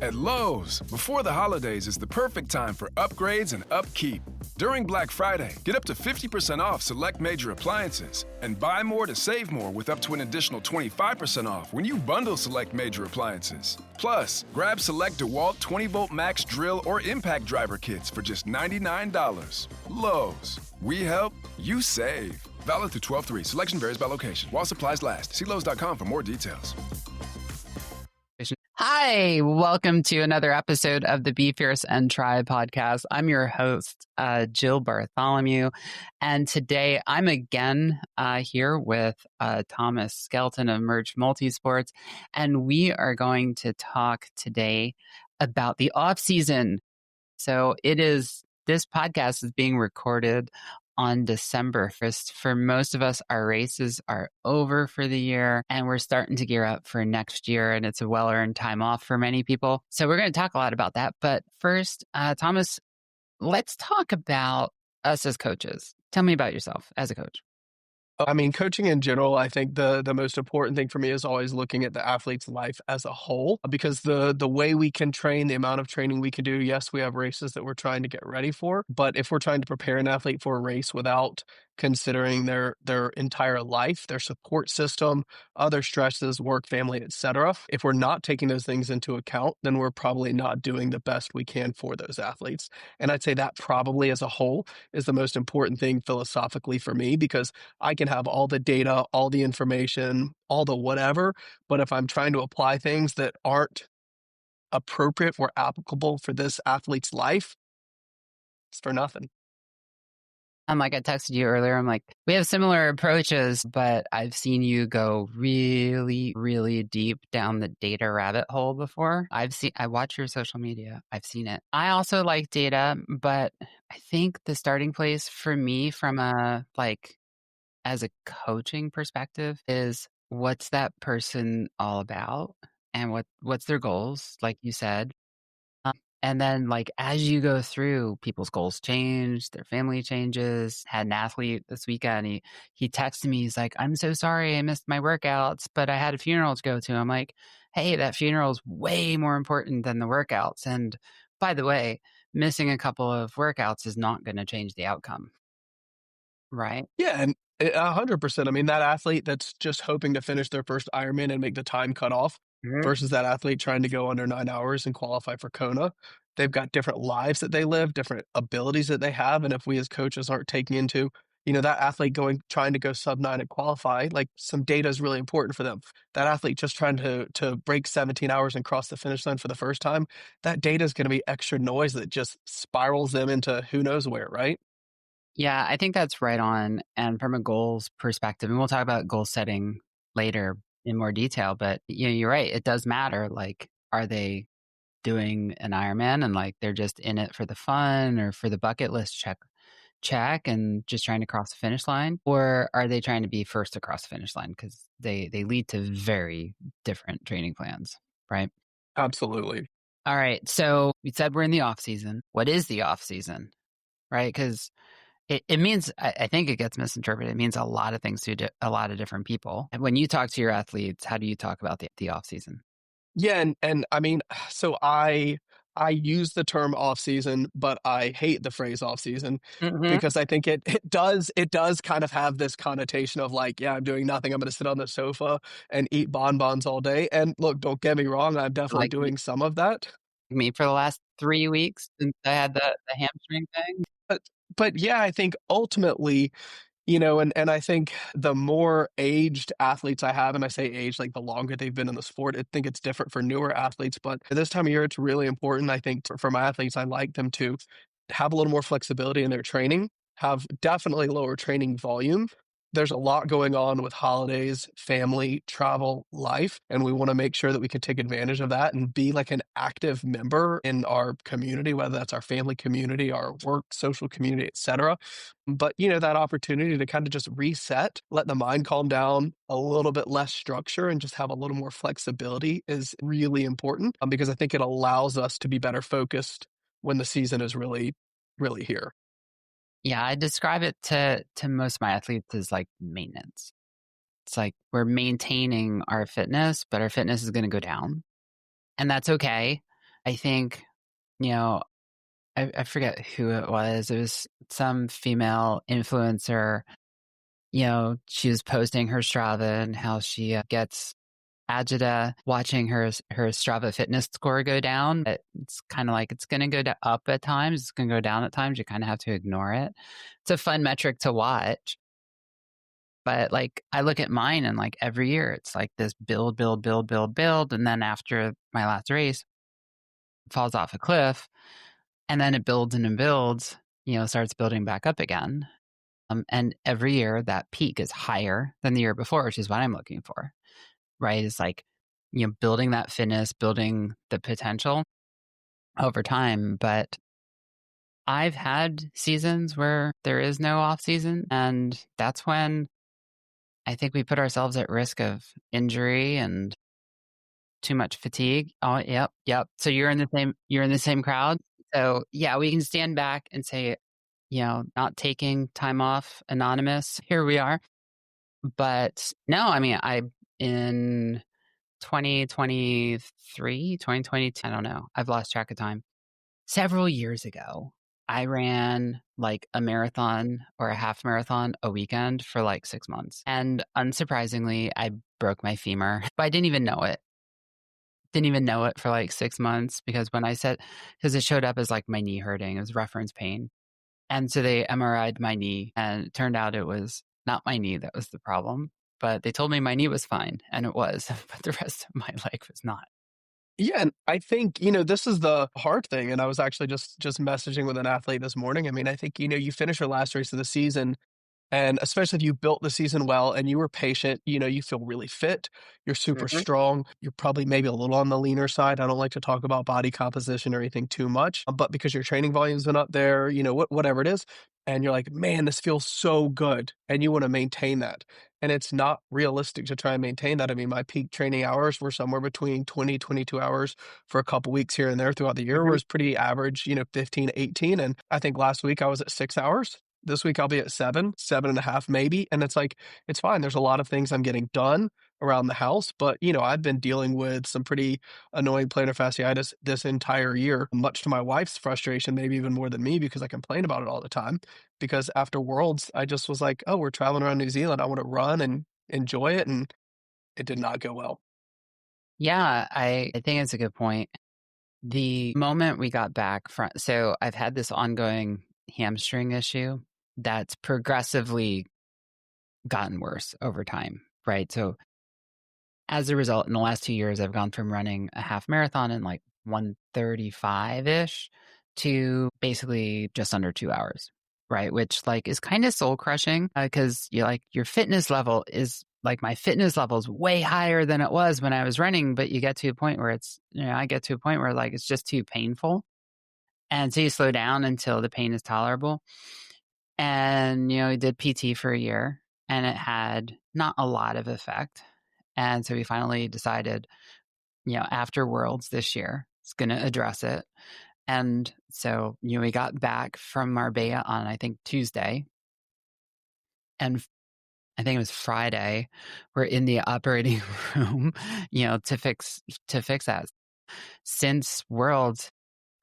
At Lowe's, before the holidays is the perfect time for upgrades and upkeep. During Black Friday, get up to 50% off select major appliances and buy more to save more with up to an additional 25% off when you bundle select major appliances. Plus, grab select DeWalt 20-volt max drill or impact driver kits for just $99. Lowe's. We help, you save. Valid through 12/3. Selection varies by location. While supplies last. See Lowe's.com for more details. Hi, welcome to another episode of the Be Fierce and Try podcast. I'm your host, Jill Bartholomew, and today I'm again here with Thomas Skelton of Merge Multisports, and we are going to talk today about the off season. So this podcast is being recorded on December 1st. For most of us, our races are over for the year and we're starting to gear up for next year, and it's a well-earned time off for many people. So we're going to talk a lot about that. But first, Thomas, let's talk about us as coaches. Tell me about yourself as a coach. I mean, coaching in general, I think the most important thing for me is always looking at the athlete's life as a whole, because the way we can train, the amount of training we can do, yes, we have races that we're trying to get ready for, but if we're trying to prepare an athlete for a race without considering their entire life, their support system, other stresses, work, family, etc., if we're not taking those things into account, then we're probably not doing the best we can for those athletes. And I'd say that probably as a whole is the most important thing philosophically for me, because I can have all the data, all the information, all the whatever, but if I'm trying to apply things that aren't appropriate or applicable for this athlete's life, it's for nothing. Like I texted you earlier, I'm like, we have similar approaches, but I've seen you go really, really deep down the data rabbit hole before. I watch your social media. I've seen it. I also like data, but I think the starting place for me from as a coaching perspective is, what's that person all about and what's their goals, like you said. And then as you go through, people's goals change, their family changes. Had an athlete this weekend, he texted me, he's like, I'm so sorry I missed my workouts, but I had a funeral to go to. I'm like, hey, that funeral is way more important than the workouts. And by the way, missing a couple of workouts is not going to change the outcome. Right? Yeah, and 100%. I mean, that athlete that's just hoping to finish their first Ironman and make the time cut off versus that athlete trying to go under 9 hours and qualify for Kona, they've got different lives that they live, different abilities that they have. And if we as coaches aren't taking into, that athlete trying to go sub 9 and qualify, some data is really important for them. That athlete just trying to break 17 hours and cross the finish line for the first time, that data is going to be extra noise that just spirals them into who knows where, right? Yeah, I think that's right on. And from a goals perspective, and we'll talk about goal setting later in more detail, but you're right. It does matter. Are they doing an Ironman and they're just in it for the fun or for the bucket list check and just trying to cross the finish line? Or are they trying to be first across the finish line? Because they lead to very different training plans, right? Absolutely. All right. So we said we're in the off season. What is the off season? Right? Because it means, I think it gets misinterpreted. It means a lot of things to a lot of different people. And when you talk to your athletes, how do you talk about the off season? Yeah, and I mean, so I use the term off season, but I hate the phrase off season because I think it does kind of have this connotation of yeah, I'm doing nothing. I'm going to sit on the sofa and eat bonbons all day. And look, don't get me wrong, I'm definitely doing some of that. Me for the last 3 weeks since I had the hamstring thing. But yeah, I think ultimately, and I think the more aged athletes I have, and I say age, the longer they've been in the sport, I think it's different for newer athletes, but at this time of year, it's really important. I think for my athletes, I like them to have a little more flexibility in their training, have definitely lower training volume. There's a lot going on with holidays, family, travel, life, and we want to make sure that we can take advantage of that and be an active member in our community, whether that's our family community, our work, social community, etc. But, that opportunity to kind of just reset, let the mind calm down, a little bit less structure, and just have a little more flexibility is really important because I think it allows us to be better focused when the season is really, really here. Yeah, I describe it to most of my athletes as maintenance. It's we're maintaining our fitness, but our fitness is going to go down. And that's okay. I think, you know, I forget who it was. It was some female influencer. She was posting her Strava and how she gets agita watching her Strava fitness score go down. It's kind of like it's going to go up at times. It's going to go down at times. You kind of have to ignore it. It's a fun metric to watch. But like I look at mine and like every year it's like this build. And then after my last race, it falls off a cliff and then it builds and it builds, starts building back up again. And every year that peak is higher than the year before, which is what I'm looking for, right? It's like, building that fitness, building the potential over time. But I've had seasons where there is no off season. And that's when I think we put ourselves at risk of injury and too much fatigue. Oh, yep. So you're in the same crowd. So yeah, we can stand back and say, not taking time off, anonymous. Here we are. But no, I mean, in 2023, 2022, I don't know. I've lost track of time. Several years ago, I ran like a marathon or a half marathon a weekend for like 6 months. And unsurprisingly, I broke my femur, but I didn't even know it. Didn't even know it for like 6 months because because it showed up as like my knee hurting. It was reference pain. And so they MRI'd my knee and it turned out it was not my knee that was the problem, but they told me my knee was fine and it was, but the rest of my leg was not. Yeah, and I think, this is the hard thing, and I was actually just messaging with an athlete this morning. I mean, I think, you finish your last race of the season, and especially if you built the season well and you were patient, you feel really fit, you're super Mhm. strong, you're probably maybe a little on the leaner side. I don't like to talk about body composition or anything too much, but because your training volume's been up there, whatever it is, and you're like, man, this feels so good, and you want to maintain that. And it's not realistic to try and maintain that. I mean, my peak training hours were somewhere between 20, 22 hours for a couple weeks here and there throughout the year, Mhm. was pretty average, 15, 18. And I think last week I was at 6 hours. This week I'll be at 7.5 maybe. And it's like, it's fine. There's a lot of things I'm getting done around the house, but I've been dealing with some pretty annoying plantar fasciitis this entire year, much to my wife's frustration, maybe even more than me, because I complain about it all the time. Because after Worlds, I just was like, oh, we're traveling around New Zealand. I want to run and enjoy it. And it did not go well. Yeah, I think it's a good point. The moment we got back so I've had this ongoing hamstring issue that's progressively gotten worse over time, right? So as a result, in the last 2 years, I've gone from running a half marathon in like 1:35-ish to basically just under 2 hours, right? Which like is kind of soul crushing because you're like your fitness level is like my fitness level is way higher than it was when I was running, but you get to a point where I get to a point where like it's just too painful. And so you slow down until the pain is tolerable. And, we did PT for a year and it had not a lot of effect. And so we finally decided, after Worlds this year, it's going to address it. And so, we got back from Marbella on, I think, Tuesday. And I think it was Friday. We're in the operating room, to fix that. Since Worlds,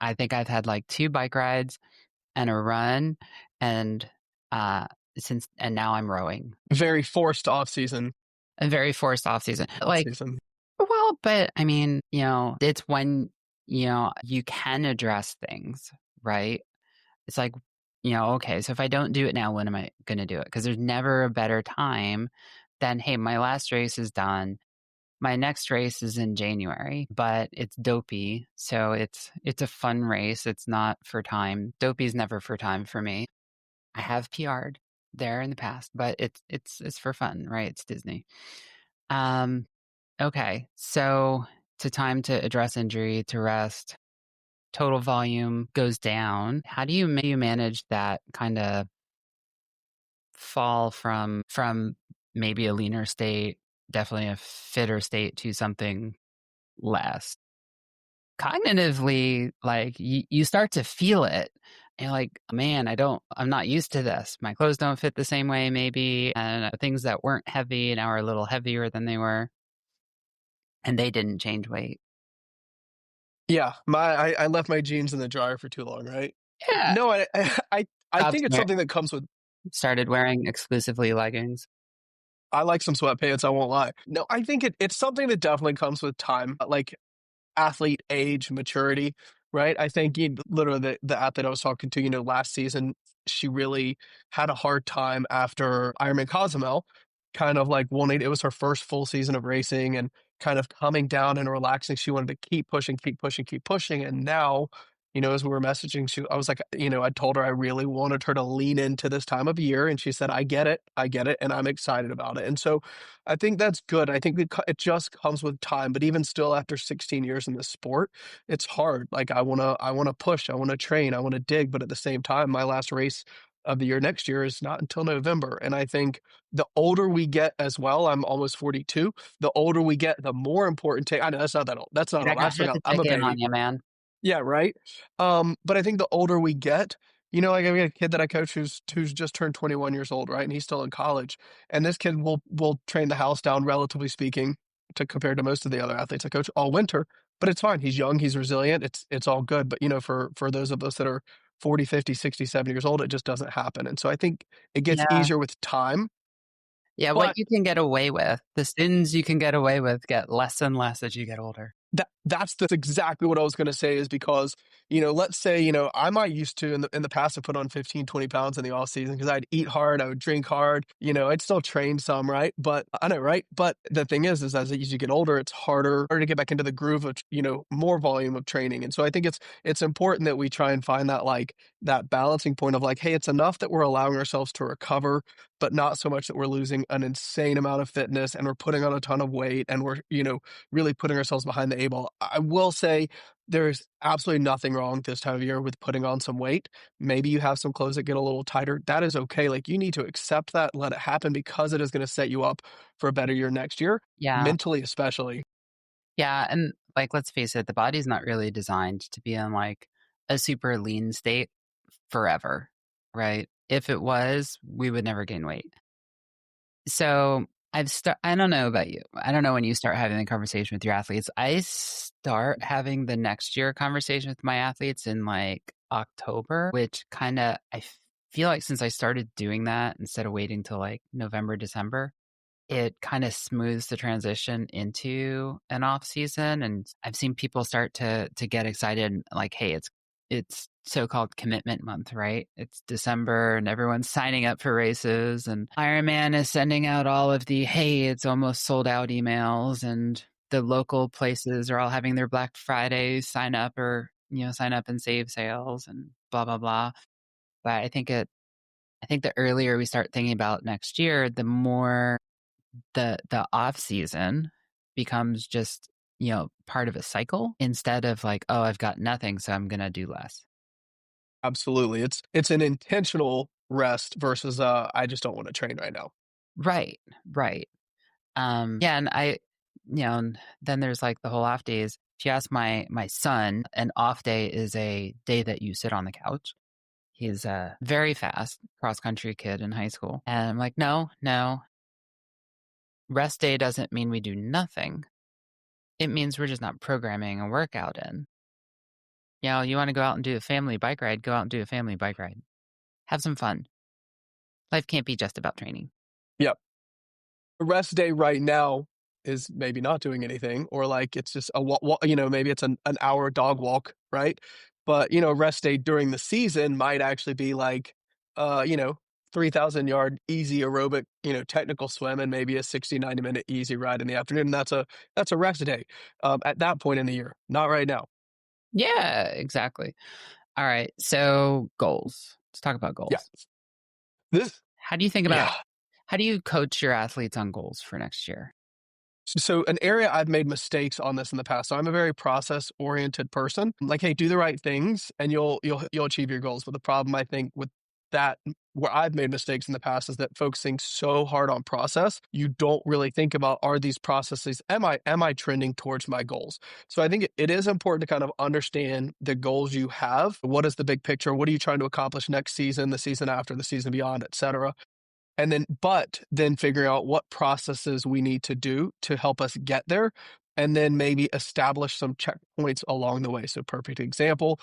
I think I've had like 2 bike rides and a run, and now I'm rowing. Very forced off season. A very forced off season. Like, Season. well, but I mean, it's when you can address things, right? It's like, okay, so if I don't do it now, when am I going to do it? Because there's never a better time than, hey, my last race is done. My next race is in January, but it's dopey. So it's a fun race. It's not for time. Dopey's never for time for me. I have PR'd there in the past, but it's for fun, right? It's Disney. Okay. So it's a time to address injury, to rest. Total volume goes down. How do you manage that kind of fall from maybe a leaner state, definitely a fitter state, to something less? Cognitively, like you start to feel it. And you're like, man, I'm not used to this. My clothes don't fit the same way, maybe. And things that weren't heavy now are a little heavier than they were. And they didn't change weight. Yeah, I left my jeans in the dryer for too long, right? Yeah. No, I Stopped think it's wear something that comes with. Started wearing exclusively leggings. I like some sweatpants, I won't lie. No, I think it's something that definitely comes with time, like athlete age, maturity, right? I think literally the athlete I was talking to, last season, she really had a hard time after Ironman Cozumel, kind of like wanting, it was her first full season of racing and kind of coming down and relaxing. She wanted to keep pushing, keep pushing, keep pushing. And now, as we were messaging, I was like, I told her I really wanted her to lean into this time of year. And she said, I get it. And I'm excited about it. And so I think that's good. I think it just comes with time, but even still, after 16 years in this sport, it's hard. Like I want to push, I want to train, I want to dig, but at the same time, my last race of the year next year is not until November. And I think the older we get as well, I'm almost 42. The older we get, the more important take. I know that's not that old. That's not Dude, I old. I got still have got. to I'm check a in on baby. you, man. Yeah, right. But I think the older we get, like I got a kid that I coach who's just turned 21 years old, right? And he's still in college. And this kid will train the house down, relatively speaking, to compared to most of the other athletes I coach all winter. But it's fine. He's young, he's resilient, it's all good. But for those of us that are 40, 50, 60, 70 years old, it just doesn't happen. And so I think it gets Yeah. easier with time. Yeah, what But you can get away with, the sins you can get away with get less and less as you get older. that's exactly what I was going to say, is because, let's say, I might used to in the past have put on 15, 20 pounds in the off season because I'd eat hard, I would drink hard, I'd still train some, right? But I know, right? But the thing is as you get older, it's harder to get back into the groove of, more volume of training. And so I think it's important that we try and find that balancing point of like, hey, it's enough that we're allowing ourselves to recover, but not so much that we're losing an insane amount of fitness and we're putting on a ton of weight and we're, really putting ourselves behind the eight ball. I will say there's absolutely nothing wrong this time of year with putting on some weight. Maybe you have some clothes that get a little tighter. That is okay. Like you need to accept that, let it happen, because it is going to set you up for a better year next year, Yeah. mentally especially. Yeah. And like, let's face it, the body's not really designed to be in like a super lean state forever, right? If it was, we would never gain weight. So I don't know about you. I don't know when you start having the conversation with your athletes. I start having the next year conversation with my athletes in like October, which kind of, I feel like since I started doing that instead of waiting till like November, December, it kind of smooths the transition into an off season. And I've seen people start to get excited, like, hey, it's so-called commitment month, right? It's December and everyone's signing up for races, and Ironman is sending out all of the, hey, it's almost sold out emails, and the local places are all having their Black Friday sign up and save sales and blah, blah, blah. But I think the earlier we start thinking about next year, the more the off season becomes just, part of a cycle instead of like, oh, I've got nothing, so I'm going to do less. Absolutely. It's an intentional rest versus I just don't want to train right now. Right. Right. Yeah. And and then there's like the whole off days. If you ask my son, an off day is a day that you sit on the couch. He's a very fast cross country kid in high school. And I'm like, no. Rest day doesn't mean we do nothing. It means we're just not programming a workout in. You want to go out and do a family bike ride, go out and do a family bike ride. Have some fun. Life can't be just about training. Yep. A rest day right now is maybe not doing anything, or like it's just maybe it's an hour dog walk, right? But rest day during the season might actually be like 3,000-yard easy aerobic, technical swim, and maybe a 60, 90-minute easy ride in the afternoon. And that's a rest day at that point in the year, not right now. Yeah, exactly. All right. So goals. Let's talk about goals. Yeah. How do you think about, how do you coach your athletes on goals for next year? So an area I've made mistakes on this in the past. So I'm a very process-oriented person. Like, hey, do the right things and you'll achieve your goals. But the problem, I think, with that, where I've made mistakes in the past, is that focusing so hard on process, you don't really think about, are these processes, am I trending towards my goals? So I think it is important to kind of understand the goals you have. What is the big picture? What are you trying to accomplish next season, the season after, the season beyond, et cetera? And then figuring out what processes we need to do to help us get there. and then maybe establish some checkpoints along the way. So perfect example,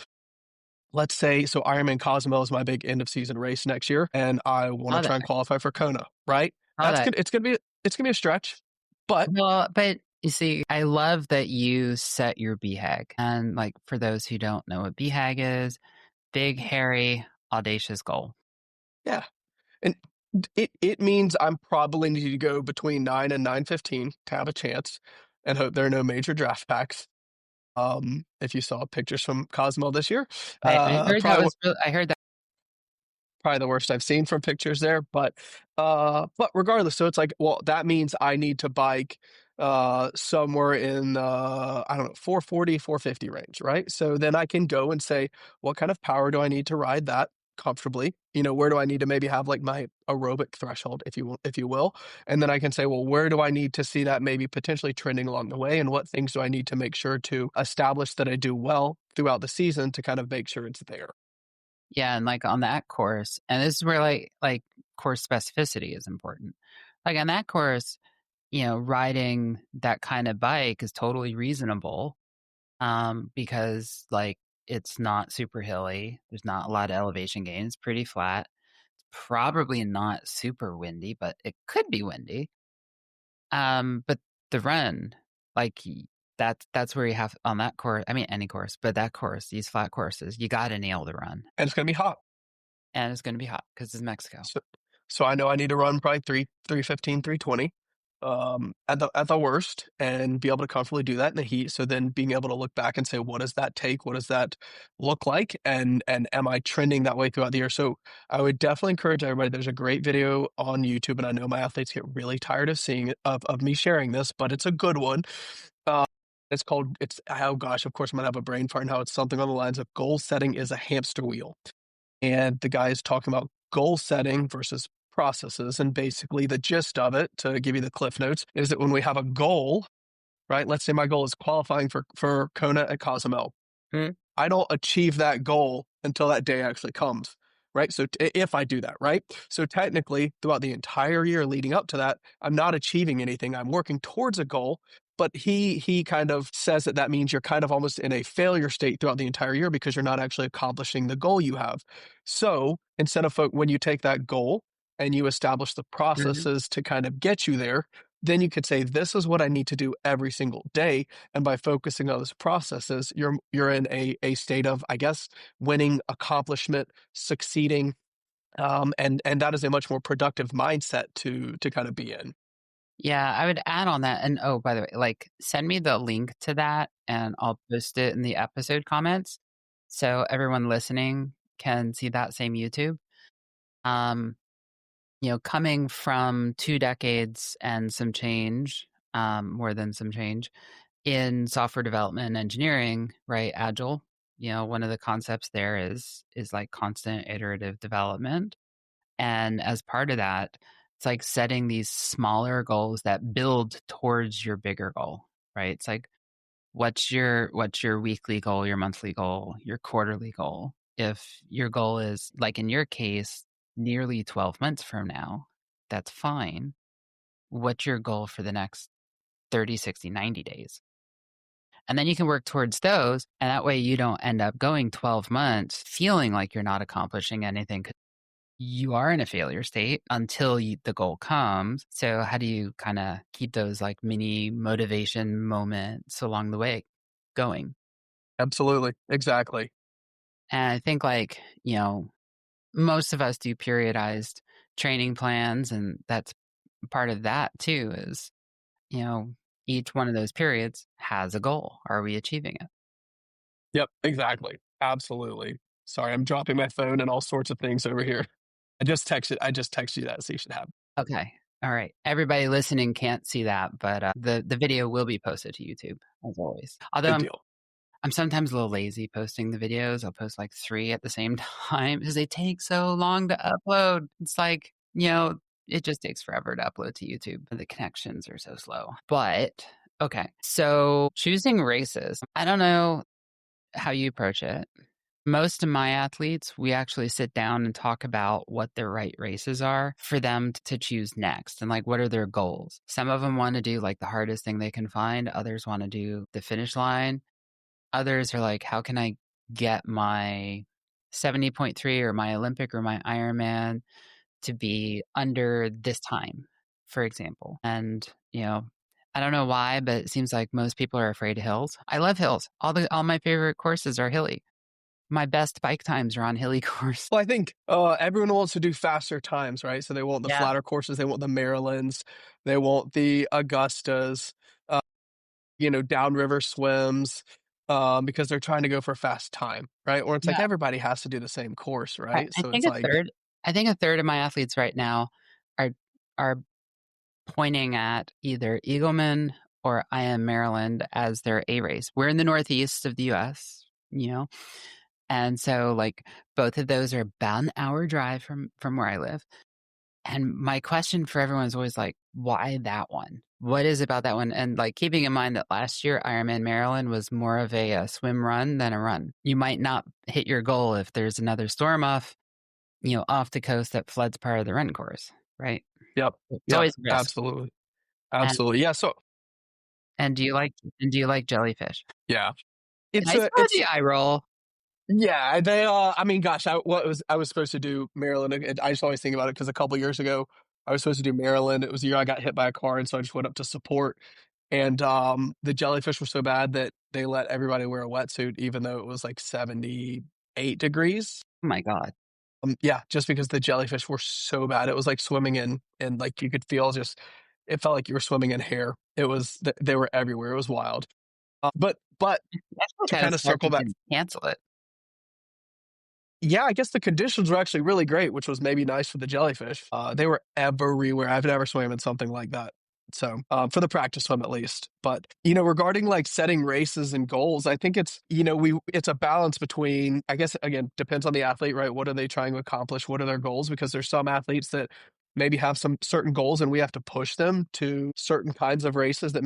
let's say, so Ironman Cozumel is my big end of season race next year, and I want to Saw try that. and qualify for Kona, right? Saw that. It's gonna be a stretch, but Well, but you see, I love that you set your BHAG. And like for those who don't know what BHAG is, big, hairy, audacious goal. yeah, and it means I'm probably need to go between 9 and 9:15 to have a chance, and hope there are no major draft packs. If you saw pictures from Cozumel this year, I heard that probably was I heard that. probably the worst I've seen from pictures there. But regardless, so it's like, well, that means I need to bike somewhere in I don't know, 440, 450 range, right? So then I can go and say, what kind of power do I need to ride that comfortably? You know, where do I need to maybe have like my aerobic threshold, if you will? And then I can say, well, where do I need to see that maybe potentially trending along the way? And what things do I need to make sure to establish that I do well throughout the season to kind of make sure it's there? Yeah, and like on that course, and this is where like course specificity is important. Like on that course, riding that kind of bike is totally reasonable, because like it's not super hilly. There's not a lot of elevation gain. It's pretty flat. It's probably not super windy, but it could be windy. But the run, like that's where you have on that course. I mean, any course, but that course, these flat courses, you got to nail the run, And it's going to be hot. and it's going to be hot because it's Mexico. So I know I need to run probably 315, 320 at the worst, and be able to comfortably do that in the heat. So then being able to look back and say, what does that take? What does that look like? And am I trending that way throughout the year? So I would definitely encourage everybody. There's a great video on YouTube, and I know my athletes get really tired of seeing it, of me sharing this, but it's a good one. Uh, oh gosh, of course I'm gonna have a brain fart now. It's something on the lines of goal setting is a hamster wheel. And the guy is talking about goal setting versus processes. And basically, the gist of it, to give you the cliff notes, is that when we have a goal, right? Let's say my goal is qualifying for Kona at Cozumel. Hmm. I don't achieve that goal until that day actually comes, right? So if I do that, right? So technically, throughout the entire year leading up to that, I'm not achieving anything. I'm working towards a goal, but he kind of says that means you're kind of almost in a failure state throughout the entire year because you're not actually accomplishing the goal you have. So instead of when you take that goal and you establish the processes to kind of get you there, then you could say, this is what I need to do every single day. And by focusing on those processes, you're in a state of, I guess, winning, accomplishment, succeeding. And that is a much more productive mindset to kind of be in. Yeah, I would add on that. And oh, by the way, like send me the link to that and I'll post it in the episode comments so everyone listening can see that same YouTube. Coming from 2 decades and some change, more than some change in software development and engineering, right? Agile, one of the concepts there is like constant iterative development. And as part of that, it's like setting these smaller goals that build towards your bigger goal, right? It's like, what's your weekly goal, your monthly goal, your quarterly goal? If your goal is, like in your case, nearly 12 months from now, that's fine. What's your goal for the next 30, 60, 90 days? And then you can work towards those. And that way you don't end up going 12 months feeling like you're not accomplishing anything. You are in a failure state until the goal comes. So how do you kind of keep those like mini motivation moments along the way going? Absolutely. Exactly. And I think like, most of us do periodized training plans, and that's part of that too is, each one of those periods has a goal. Are we achieving it? Yep. Exactly. Absolutely. Sorry, I'm dropping my phone and all sorts of things over here. I just texted you that, so you should have. Okay. All right. Everybody listening can't see that, but the video will be posted to YouTube as always. Although Good deal. I'm sometimes a little lazy posting the videos. I'll post like 3 at the same time because they take so long to upload. It's like, it just takes forever to upload to YouTube. The connections are so slow. But okay. So choosing races, I don't know how you approach it. Most of my athletes, we actually sit down and talk about what their right races are for them to choose next and like what are their goals. Some of them want to do like the hardest thing they can find. Others want to do the finish line. Others are like, how can I get my 70.3 or my Olympic or my Ironman to be under this time, for example. And, I don't know why, but it seems like most people are afraid of hills. I love hills. All my favorite courses are hilly. My best bike times are on hilly course. Well, I think everyone wants to do faster times, right? So they want the Yeah. flatter courses, they want the Marylands, they want the Augustas, downriver swims, because they're trying to go for fast time, right? Or it's like Yeah. everybody has to do the same course, I, right? I So think it's a like, third. I think a third of my athletes right now are pointing at either Eagleman or I Am Maryland as their A race. We're in the northeast of the U.S., and so like both of those are about an hour drive from where I live. And my question for everyone is always like, why that one? What is about that one? And like keeping in mind that last year Ironman Maryland was more of a swim run than a run. You might not hit your goal if there's another storm off the coast that floods part of the run course, right? yep, It's yep, always a risk. absolutely, And absolutely, yeah. So do you like jellyfish? yeah, And it's I a, saw it's the eye roll. yeah. They, I mean, gosh, I was supposed to do Maryland. I just always think about it because a couple years ago I was supposed to do Maryland. It was the year I got hit by a car, and so I just went up to support. And the jellyfish were so bad that they let everybody wear a wetsuit, even though it was like 78 degrees. Oh my God. Yeah, just because the jellyfish were so bad. It was like swimming in, and like you could feel it felt like you were swimming in hair. They were everywhere. It was wild. But That's to kind kind of of sad circle they back, didn't cancel it. yeah, I guess the conditions were actually really great, which was maybe nice for the jellyfish. They were everywhere. I've never swam in something like that. So, for the practice swim at least. But, regarding like setting races and goals, I think it's a balance between, I guess, again, depends on the athlete, right? What are they trying to accomplish? What are their goals? Because there's some athletes that maybe have some certain goals and we have to push them to certain kinds of races that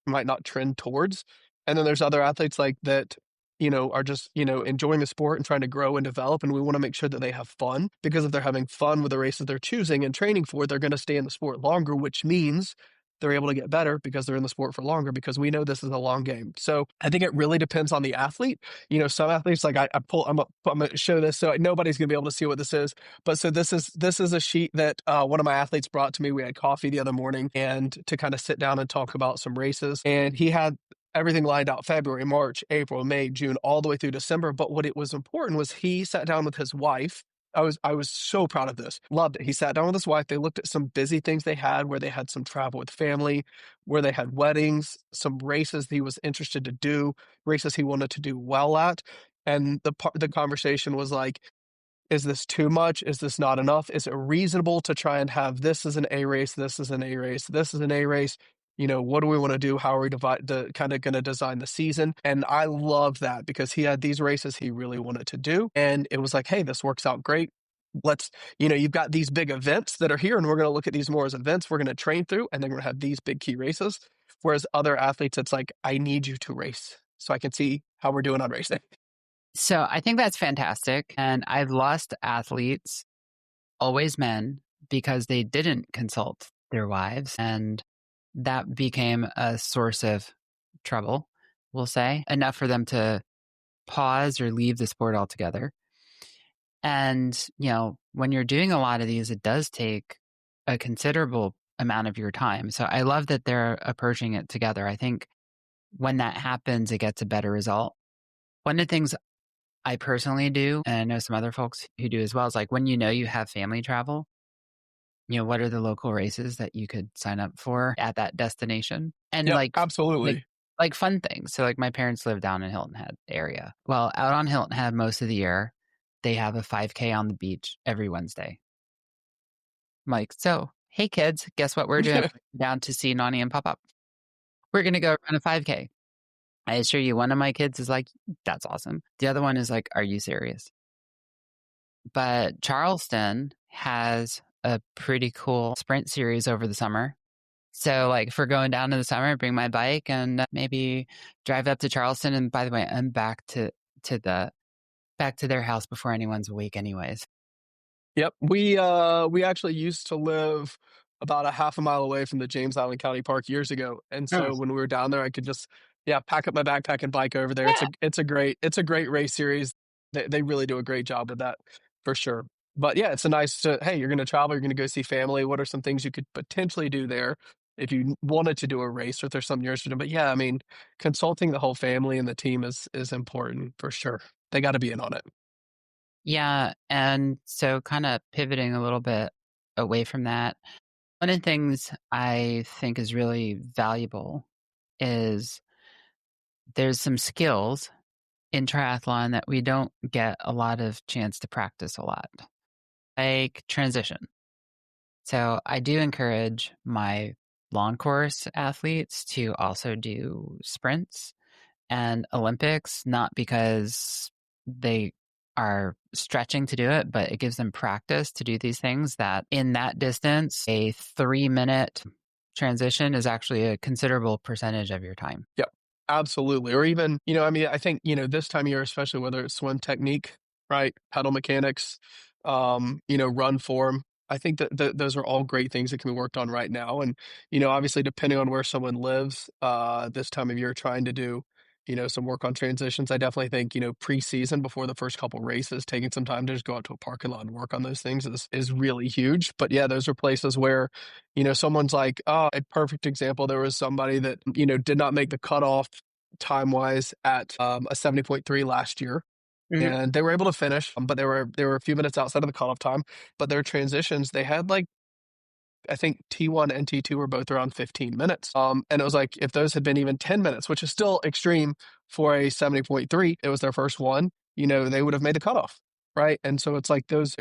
might not trend towards. And then there's other athletes like that are just, enjoying the sport and trying to grow and develop. And we want to make sure that they have fun, because if they're having fun with the races they're choosing and training for, they're going to stay in the sport longer, which means they're able to get better because they're in the sport for longer, because we know this is a long game. So I think it really depends on the athlete. Some athletes, like I'm going to show this, so nobody's going to be able to see what this is. But so this is a sheet that one of my athletes brought to me. We had coffee the other morning and to kind of sit down and talk about some races. And he had everything lined out: February, March, April, May, June, all the way through December. But what it was important was he sat down with his wife. I was so proud of this. Loved it. He sat down with his wife. They looked at some busy things they had, where they had some travel with family, where they had weddings, some races he was interested to do, races he wanted to do well at. And the conversation was like, is this too much? Is this not enough? Is it reasonable to try and have this as an A race, this is an A race, this is an A race? What do we want to do? How are we kind of going to design the season? And I love that, because he had these races he really wanted to do. And it was like, hey, this works out great. Let's, you've got these big events that are here, and we're going to look at these more as events we're going to train through, and then we're going to have these big key races. Whereas other athletes, it's like, I need you to race so I can see how we're doing on race day. So I think that's fantastic. And I've lost athletes, always men, because they didn't consult their wives. And that became a source of trouble, we'll say, enough for them to pause or leave the sport altogether. And, when you're doing a lot of these, it does take a considerable amount of your time. So I love that they're approaching it together. I think when that happens, it gets a better result. One of the things I personally do, and I know some other folks who do as well, is like when you have family travel, what are the local races that you could sign up for at that destination? And Yep, absolutely. like fun things. So like my parents live down in Hilton Head area. Well, out on Hilton Head most of the year, they have a 5K on the beach every Wednesday. I'm like, so, hey kids, guess what we're doing? Down to see Nani and Pop Up. We're going to go run a 5K. I assure you, one of my kids is like, that's awesome. The other one is like, are you serious? But Charleston has a pretty cool sprint series over the summer. So like for going down in the summer, bring my bike and maybe drive up to Charleston. And by the way, I'm back to the back to their house before anyone's awake anyways. Yep. We actually used to live about a half a mile away from the James Island County Park years ago, and so Nice. when we were down there, I could just, yeah, pack up my backpack and bike over there. Yeah. It's a great race series. They really do a great job with that for sure. But yeah, it's a nice to, hey, you're gonna travel, you're gonna go see family. What are some things you could potentially do there if you wanted to do a race or if there's something you're interested in? But yeah, I mean, consulting the whole family and the team is important for sure. They got to be in on it. Yeah, and so kind of pivoting a little bit away from that, one of the things I think is really valuable is there's some skills in triathlon that we don't get a lot of chance to practice a lot, like transition. So I do encourage my long course athletes to also do sprints and Olympics, not because they are stretching to do it, but it gives them practice to do these things that in that distance, a 3-minute transition is actually a considerable percentage of your time. Yep, absolutely. Or even, I mean, I think, this time of year, especially whether it's swim technique, right? Pedal mechanics, run form. I think that those are all great things that can be worked on right now. And, obviously depending on where someone lives, this time of year, trying to do, some work on transitions. I definitely think, preseason before the first couple races, taking some time to just go out to a parking lot and work on those things is really huge. But yeah, those are places where, someone's like, oh, a perfect example. There was somebody that, did not make the cutoff time wise at a 70.3 last year. Mhm. And they were able to finish, but they were a few minutes outside of the cutoff time. But their transitions, they had like, I think T1 and T2 were both around 15 minutes. And it was like if those had been even 10 minutes, which is still extreme for a 70.3, it was their first one, they would have made the cutoff. Right. And so it's like there's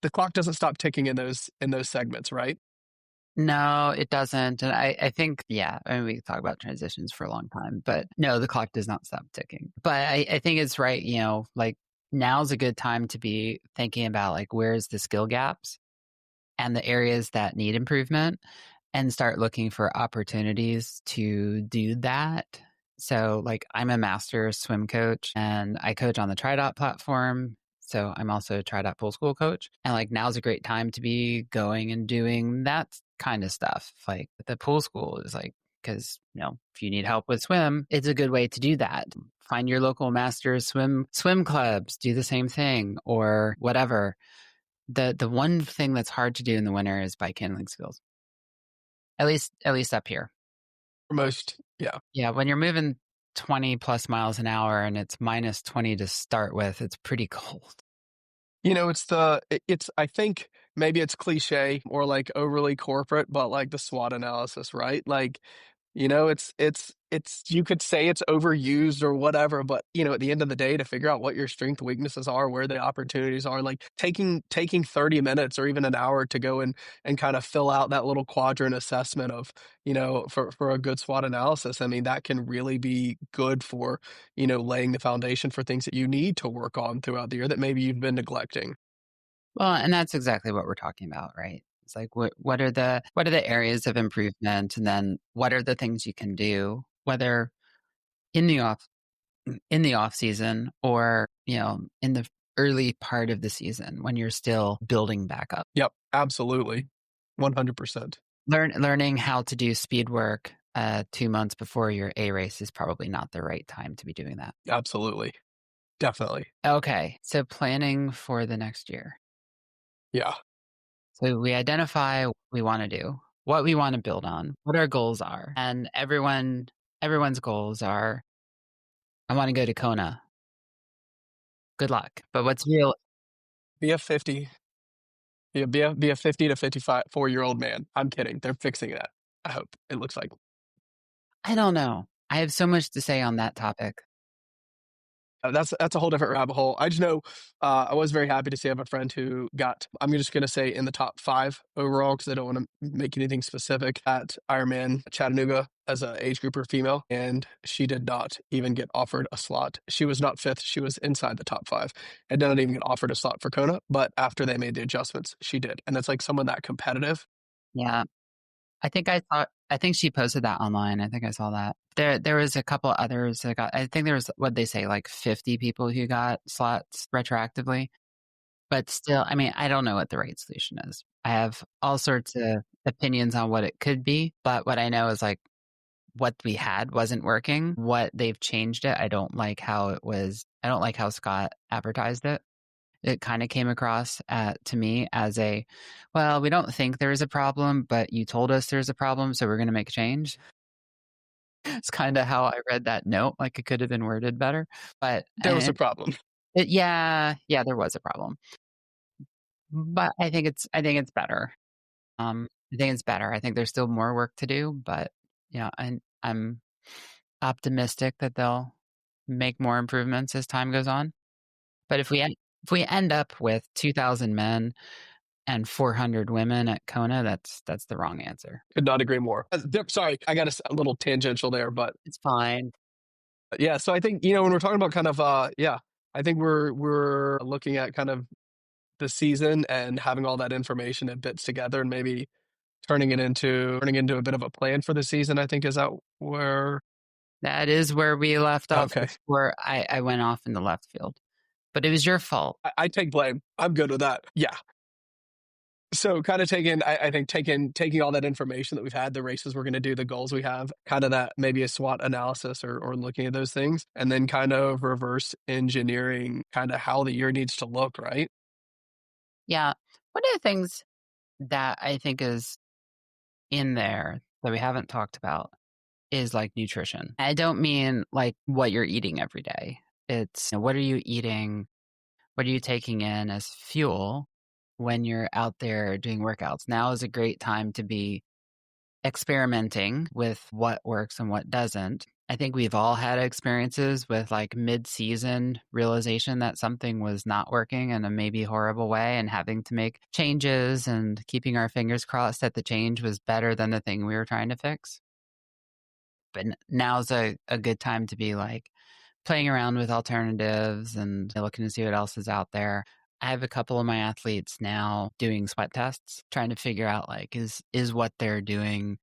the clock doesn't stop ticking in those segments, right? No, it doesn't. And I think, yeah, I mean, we could talk about transitions for a long time, but no, the clock does not stop ticking. But I think it's right, like now's a good time to be thinking about like where's the skill gaps and the areas that need improvement and start looking for opportunities to do that. So, like, I'm a master swim coach and I coach on the TriDot platform. So, I'm also a TriDot pool school coach. And, like, now's a great time to be going and doing that kind of stuff. Like, the pool school is like, because, if you need help with swim, it's a good way to do that. Find your local master swim clubs, do the same thing or whatever. The one thing that's hard to do in the winter is bike handling skills. At least up here. For most, yeah. Yeah, when you're moving 20 plus miles an hour and it's minus 20 to start with, it's pretty cold. It's I think maybe it's cliche or like overly corporate, but like the SWOT analysis, right? Like, it's you could say it's overused or whatever, but at the end of the day, to figure out what your strength weaknesses are, where the opportunities are, like taking 30 minutes or even an hour to go and kind of fill out that little quadrant assessment of, for a good SWOT analysis. I mean, that can really be good for, laying the foundation for things that you need to work on throughout the year that maybe you've been neglecting. Well, and that's exactly what we're talking about, right? It's like what are the areas of improvement and then what are the things you can do, whether in the off season or, in the early part of the season when you're still building back up. Yep, absolutely. 100%. Learning how to do speed work 2 months before your A race is probably not the right time to be doing that. Absolutely. Definitely. Okay, so planning for the next year. Yeah. So we identify what we want to do, what we want to build on, what our goals are, and everyone's goals are, I want to go to Kona. Good luck. But what's real? Be a 50. Be a 50 to 55 4-year-old man. I'm kidding. They're fixing that. I hope. It looks like. I don't know. I have so much to say on that topic. That's a whole different rabbit hole. I just know I was very happy to see I have a friend who got, I'm just going to say in the top 5 overall because I don't want to make anything specific at Ironman Chattanooga as an age grouper female. And she did not even get offered a slot. She was not 5th. She was inside the top 5 and did not even get offered a slot for Kona. But after they made the adjustments, she did. And it's like someone that competitive. Yeah. I think I I think she posted that online. I think I saw that. There was a couple others that got, I think there was, what they say, like 50 people who got slots retroactively. But still, I mean, I don't know what the right solution is. I have all sorts of opinions on what it could be, but what I know is like what we had wasn't working. What they've changed it, I don't like how it was. I don't like how Scott advertised it. It kind of came across to me as a, well, we don't think there's a problem, but you told us there's a problem, so we're going to make a change. It's kind of how I read that note. Like it could have been worded better, but There was a problem. yeah, there was a problem. But I think it's better. I think it's better. I think there's still more work to do, but I'm optimistic that they'll make more improvements as time goes on. But if we end up with 2,000 men and 400 women at Kona, that's the wrong answer. Could not agree more. Sorry, I got a little tangential there, but it's fine. Yeah, so I think when we're talking about kind of I think we're looking at kind of the season and having all that information and bits together and maybe turning into a bit of a plan for the season. I think is that where that is where we left off. Okay. Where I went off in the left field, but it was your fault. I take blame. I'm good with that. Yeah. So kind of taking all that information that we've had, the races we're going to do, the goals we have, kind of that maybe a SWOT analysis or looking at those things, and then kind of reverse engineering kind of how the year needs to look, right? Yeah. One of the things that I think is in there that we haven't talked about is like nutrition. I don't mean like what you're eating every day. It's what are you eating? What are you taking in as fuel when you're out there doing workouts? Now is a great time to be experimenting with what works and what doesn't. I think we've all had experiences with like mid-season realization that something was not working in a maybe horrible way and having to make changes and keeping our fingers crossed that the change was better than the thing we were trying to fix. But now's a good time to be like playing around with alternatives and looking to see what else is out there. I have a couple of my athletes now doing sweat tests, trying to figure out like is what they're doing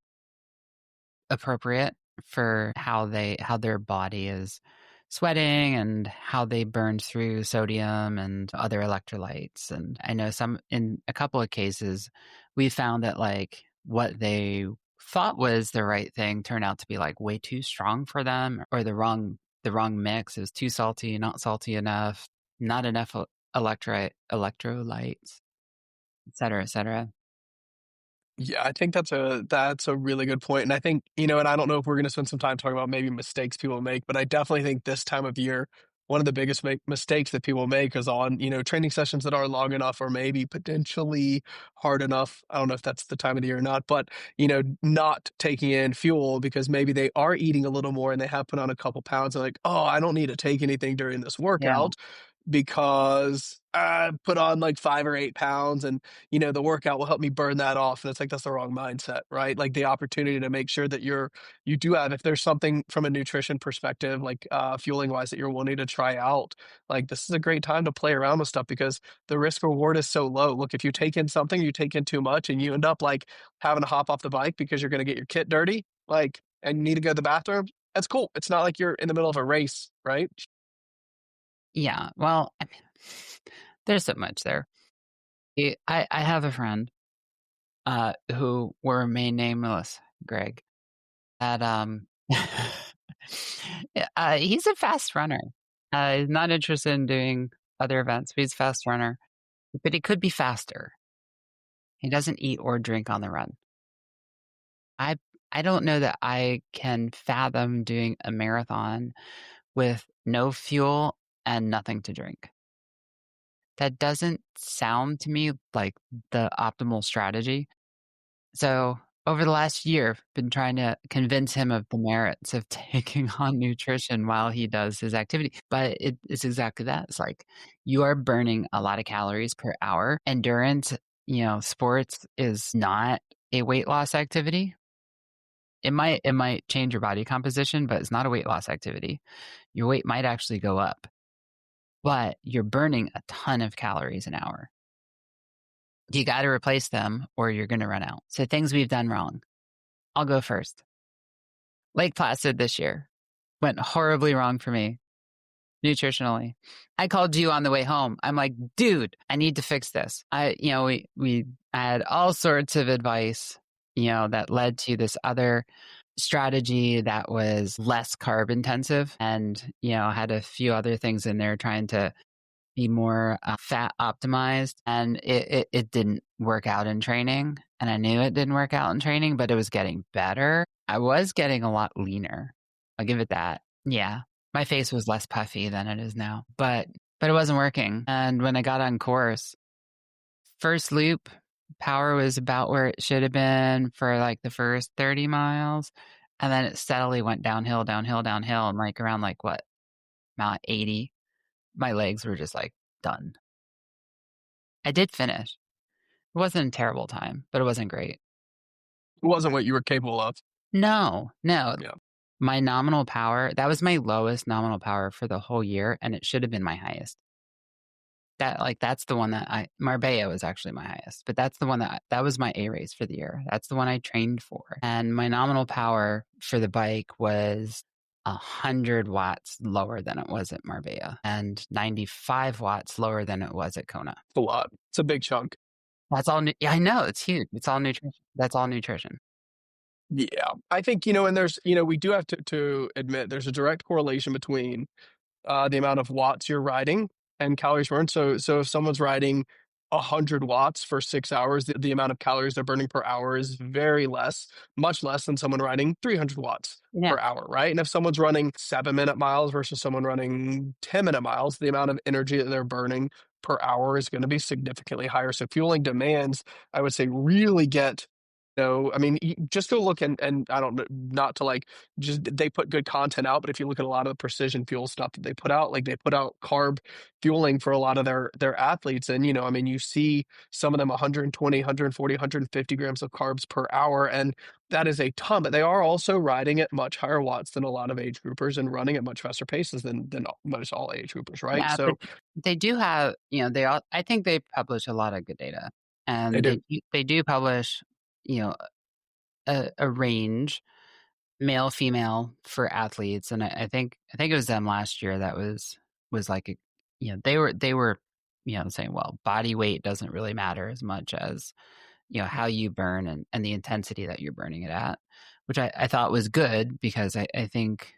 appropriate for how their body is sweating and how they burn through sodium and other electrolytes. And I know in a couple of cases, we found that like what they thought was the right thing turned out to be like way too strong for them, or the wrong mix. It was too salty, not salty enough, not enough electrolytes, et cetera, et cetera. Yeah, I think that's a really good point. And I think, and I don't know if we're going to spend some time talking about maybe mistakes people make, but I definitely think this time of year, one of the biggest mistakes that people make is on, training sessions that are long enough or maybe potentially hard enough. I don't know if that's the time of the year or not, but, not taking in fuel because maybe they are eating a little more and they have put on a couple pounds and like, oh, I don't need to take anything during this workout. Because I put on like 5 or 8 pounds and, the workout will help me burn that off. And it's like, that's the wrong mindset, right? Like the opportunity to make sure that you do have, if there's something from a nutrition perspective, like fueling wise that you're wanting to try out, like this is a great time to play around with stuff because the risk reward is so low. Look, if you take in something, you take in too much and you end up like having to hop off the bike because you're going to get your kit dirty, like, and you need to go to the bathroom. That's cool. It's not like you're in the middle of a race, right? Yeah, well, I mean, there's so much there. I have a friend who will remain nameless, Greg, that he's a fast runner. He's not interested in doing other events, but he's a fast runner. But he could be faster. He doesn't eat or drink on the run. I don't know that I can fathom doing a marathon with no fuel and nothing to drink. That doesn't sound to me like the optimal strategy. So over the last year, I've been trying to convince him of the merits of taking on nutrition while he does his activity. But it's exactly that. It's like you are burning a lot of calories per hour. Endurance, sports is not a weight loss activity. It might change your body composition, but it's not a weight loss activity. Your weight might actually go up, but you're burning a ton of calories an hour. You got to replace them or you're going to run out. So things we've done wrong. I'll go first. Lake Placid this year went horribly wrong for me nutritionally. I called you on the way home. I'm like, dude, I need to fix this. We had all sorts of advice, that led to this other strategy that was less carb intensive and, had a few other things in there trying to be more fat optimized. And it didn't work out in training. And I knew it didn't work out in training, but it was getting better. I was getting a lot leaner. I'll give it that. Yeah. My face was less puffy than it is now, but it wasn't working. And when I got on course, first loop, power was about where it should have been for like the first 30 miles. And then it steadily went downhill. And like around like what, Mount 80, my legs were just like done. I did finish. It wasn't a terrible time, but it wasn't great. It wasn't what you were capable of. No. Yeah. My nominal power, that was my lowest nominal power for the whole year, and it should have been my highest. That's the one that Marbella was actually my highest, but that's the one that was my A race for the year. That's the one I trained for. And my nominal power for the bike was 100 watts lower than it was at Marbella and 95 watts lower than it was at Kona. It's a lot. It's a big chunk. That's all. Yeah, I know. It's huge. It's all nutrition. That's all nutrition. Yeah. I think, and there's, we do have to admit there's a direct correlation between the amount of watts you're riding and calories burned. So if someone's riding 100 watts for 6 hours, the amount of calories they're burning per hour is much less than someone riding 300 watts per hour, right? And if someone's running 7-minute miles versus someone running 10-minute miles, the amount of energy that they're burning per hour is going to be significantly higher. So fueling demands, I would say, really get just go look and I don't know, not to like, just they put good content out, but if you look at a lot of the precision fuel stuff that they put out, like they put out carb fueling for a lot of their athletes. And, you see some of them 120, 140, 150 grams of carbs per hour. And that is a ton, but they are also riding at much higher watts than a lot of age groupers and running at much faster paces than most all age groupers, right? Yeah, So they do have, I think they publish a lot of good data, and they do publish, a range, male, female, for athletes. And I think it was them last year that was like, they were, saying, well, body weight doesn't really matter as much as, how you burn and the intensity that you're burning it at, which I thought was good because I think,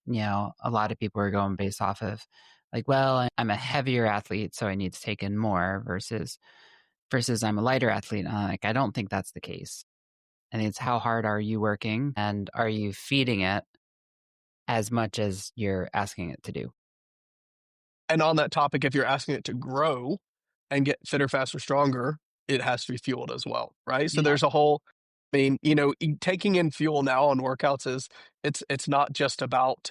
a lot of people are going based off of like, well, I'm a heavier athlete, so I need to take in more versus I'm a lighter athlete. I don't think that's the case. I think it's how hard are you working and are you feeding it as much as you're asking it to do? And on that topic, if you're asking it to grow and get fitter, faster, stronger, it has to be fueled as well, right? So there's a whole, taking in fuel now on workouts it's not just about,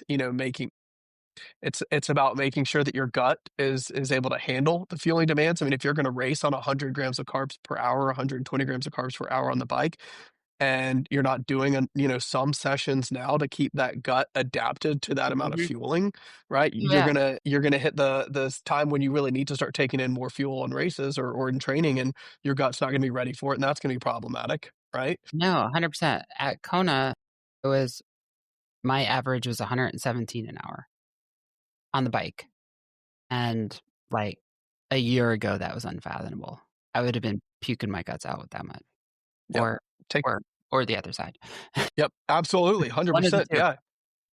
it's about making sure that your gut is able to handle the fueling demands. If you're going to race on 100 grams of carbs per hour, 120 grams of carbs per hour on the bike, and you're not doing some sessions now to keep that gut adapted to that amount of fueling, right? You're gonna hit the time when you really need to start taking in more fuel on races or in training, and your gut's not gonna be ready for it, and that's gonna be problematic, right? No, 100%. At Kona, my average was 117 an hour on the bike, and like a year ago, that was unfathomable. I would have been puking my guts out with that much. Yep. Or the other side. Yep, absolutely, 100%. Yeah.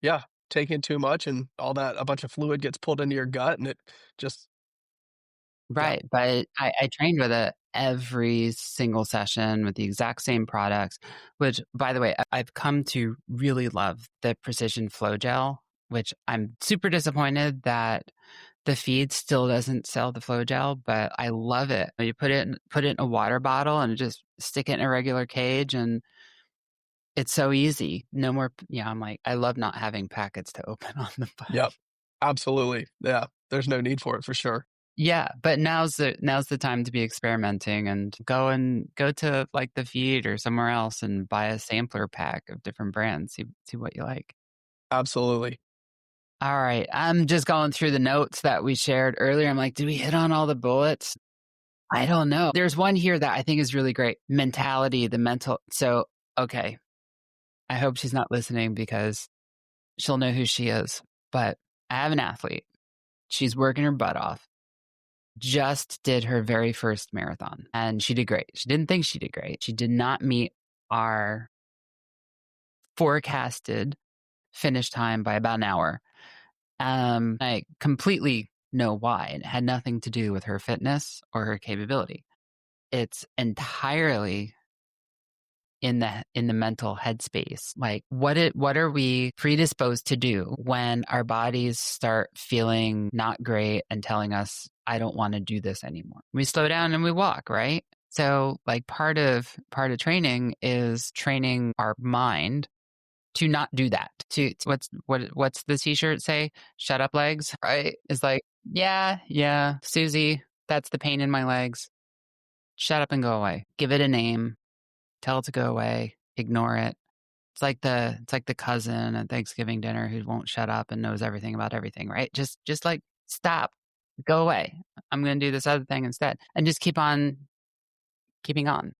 Yeah, taking too much and all that, a bunch of fluid gets pulled into your gut, and it just right. But I trained with it every single session with the exact same products, which, by the way, I've come to really love the Precision Flow Gel, which I'm super disappointed that the feed still doesn't sell the Flow Gel, but I love it. You put it in a water bottle and just stick it in a regular cage, and it's so easy. No more. I'm like, I love not having packets to open on the bike. Yep, absolutely. Yeah, there's no need for it for sure. Yeah, but now's the time to be experimenting and go to like the feed or somewhere else and buy a sampler pack of different brands. See what you like. Absolutely. All right. I'm just going through the notes that we shared earlier. I'm like, did we hit on all the bullets? I don't know. There's one here that I think is really great. Mentality, the mental. So, okay. I hope she's not listening because she'll know who she is. But I have an athlete. She's working her butt off. Just did her very first marathon and she did great. She didn't think she did great. She did not meet our forecasted finish time by about an hour. I completely know why. It had nothing to do with her fitness or her capability. It's entirely in the mental headspace. Like what are we predisposed to do when our bodies start feeling not great and telling us, I don't want to do this anymore? We slow down and we walk, right? So like part of training is training our mind to not do that. What's the t-shirt say? Shut up legs, right? It's like, yeah, Susie, that's the pain in my legs. Shut up and go away. Give it a name. Tell it to go away. Ignore it. It's like the cousin at Thanksgiving dinner who won't shut up and knows everything about everything, right? Just like stop. Go away. I'm going to do this other thing instead. And just keep on keeping on.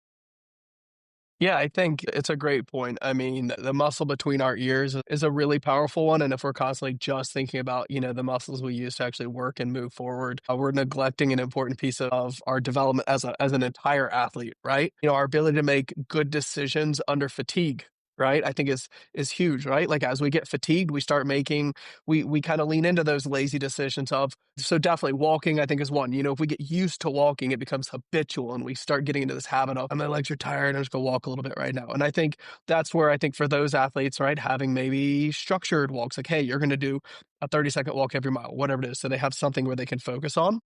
Yeah, I think it's a great point. I mean, the muscle between our ears is a really powerful one. And if we're constantly just thinking about, the muscles we use to actually work and move forward, we're neglecting an important piece of our development as an entire athlete, right? Our ability to make good decisions under fatigue. Right. I think is huge. Right. Like as we get fatigued, we start making, we kind of lean into those lazy decisions so definitely walking, I think is one. If we get used to walking, it becomes habitual and we start getting into this habit of, my legs are tired, I'm just gonna walk a little bit right now. And I think that's where I think for those athletes, right, having maybe structured walks, like, hey, you're gonna do a 30-second walk every mile, whatever it is. So they have something where they can focus on.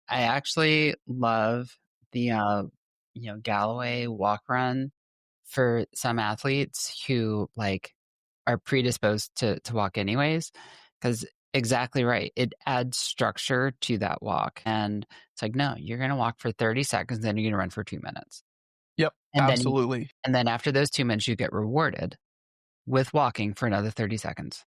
I actually love the Galloway walk run for some athletes who like are predisposed to walk anyways, because exactly right. It adds structure to that walk. And it's like, no, you're going to walk for 30 seconds, then you're going to run for 2 minutes. Yep, And absolutely. then after those 2 minutes, you get rewarded with walking for another 30 seconds.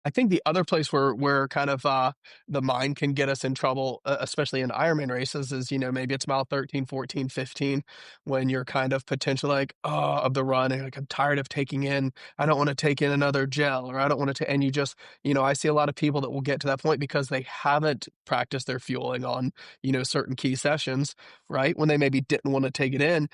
I think the other place where kind of the mind can get us in trouble, especially in Ironman races, is maybe it's mile 13, 14, 15, when you're kind of potentially like, oh, of the run, and like I'm tired of I don't want to take in another gel, or I don't want to, and you just, I see a lot of people that will get to that point because they haven't practiced their fueling on certain key sessions, right? When they maybe didn't want to take it in.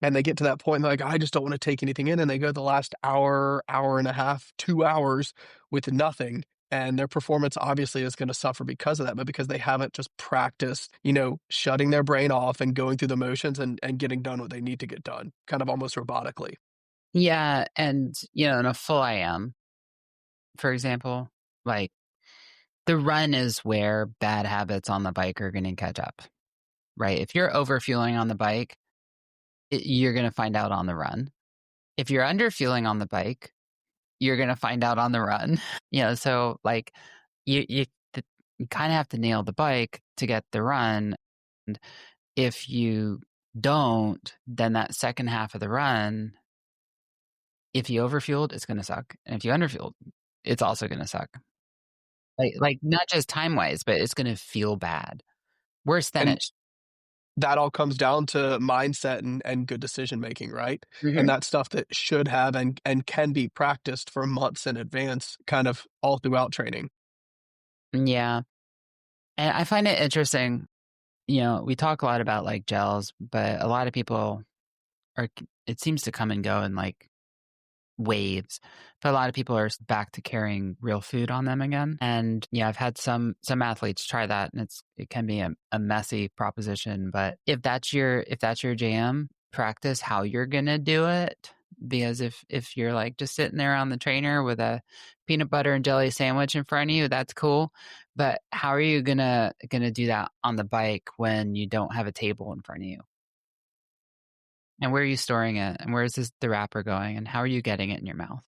And they get to that point and they're like, I just don't want to take anything in. And they go the last hour, hour and a half, 2 hours with nothing. And their performance obviously is going to suffer because of that, but because they haven't just practiced, shutting their brain off and going through the motions and getting done what they need to get done, kind of almost robotically. Yeah. And, in a full IM, for example, like the run is where bad habits on the bike are going to catch up, right? If you're overfueling on the bike, you're going to find out on the run. If you're underfueling on the bike, you're going to find out on the run. So like you kind of have to nail the bike to get the run. And if you don't, then that second half of the run, if you overfueled, it's going to suck. And if you underfueled, it's also going to suck. Like not just time wise, but it's going to feel bad. Worse than And it. that all comes down to mindset and good decision making, right? And Mm-hmm. that's stuff that should have and can be practiced for months in advance, kind of all throughout training. Yeah. And I find it interesting. We talk a lot about like gels, but a lot of people it seems to come and go in like waves. But a lot of people are back to carrying real food on them again. And yeah, I've had some athletes try that and it can be a messy proposition. But if that's your jam, practice how you're gonna do it. Because if you're like just sitting there on the trainer with a peanut butter and jelly sandwich in front of you, that's cool. But how are you gonna do that on the bike when you don't have a table in front of you? And where are you storing it? And where is the wrapper going? And how are you getting it in your mouth?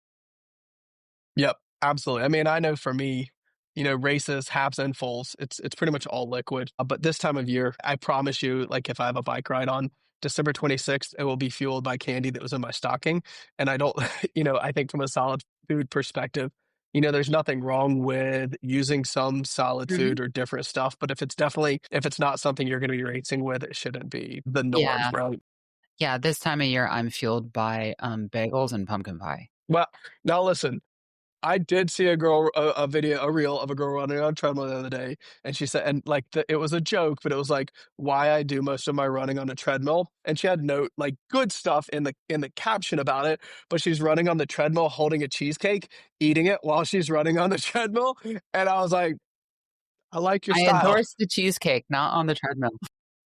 Yep, absolutely. I mean, I know for me, races, halves and fulls, it's pretty much all liquid. But this time of year, I promise you, like if I have a bike ride on December 26th, it will be fueled by candy that was in my stocking. And I don't, I think from a solid food perspective, there's nothing wrong with using some solid Hmm. food or different stuff. But if it's not something you're going to be racing with, it shouldn't be the norm, Yeah. right? Yeah, this time of year, I'm fueled by bagels and pumpkin pie. Well, now listen, I did see a video, a reel of a girl running on a treadmill the other day, and she said, and like it was a joke, but it was like why I do most of my running on a treadmill, and she had note like good stuff in the caption about it, but she's running on the treadmill holding a cheesecake, eating it while she's running on the treadmill, and I was like, I like your I style. endorse the cheesecake, not on the treadmill.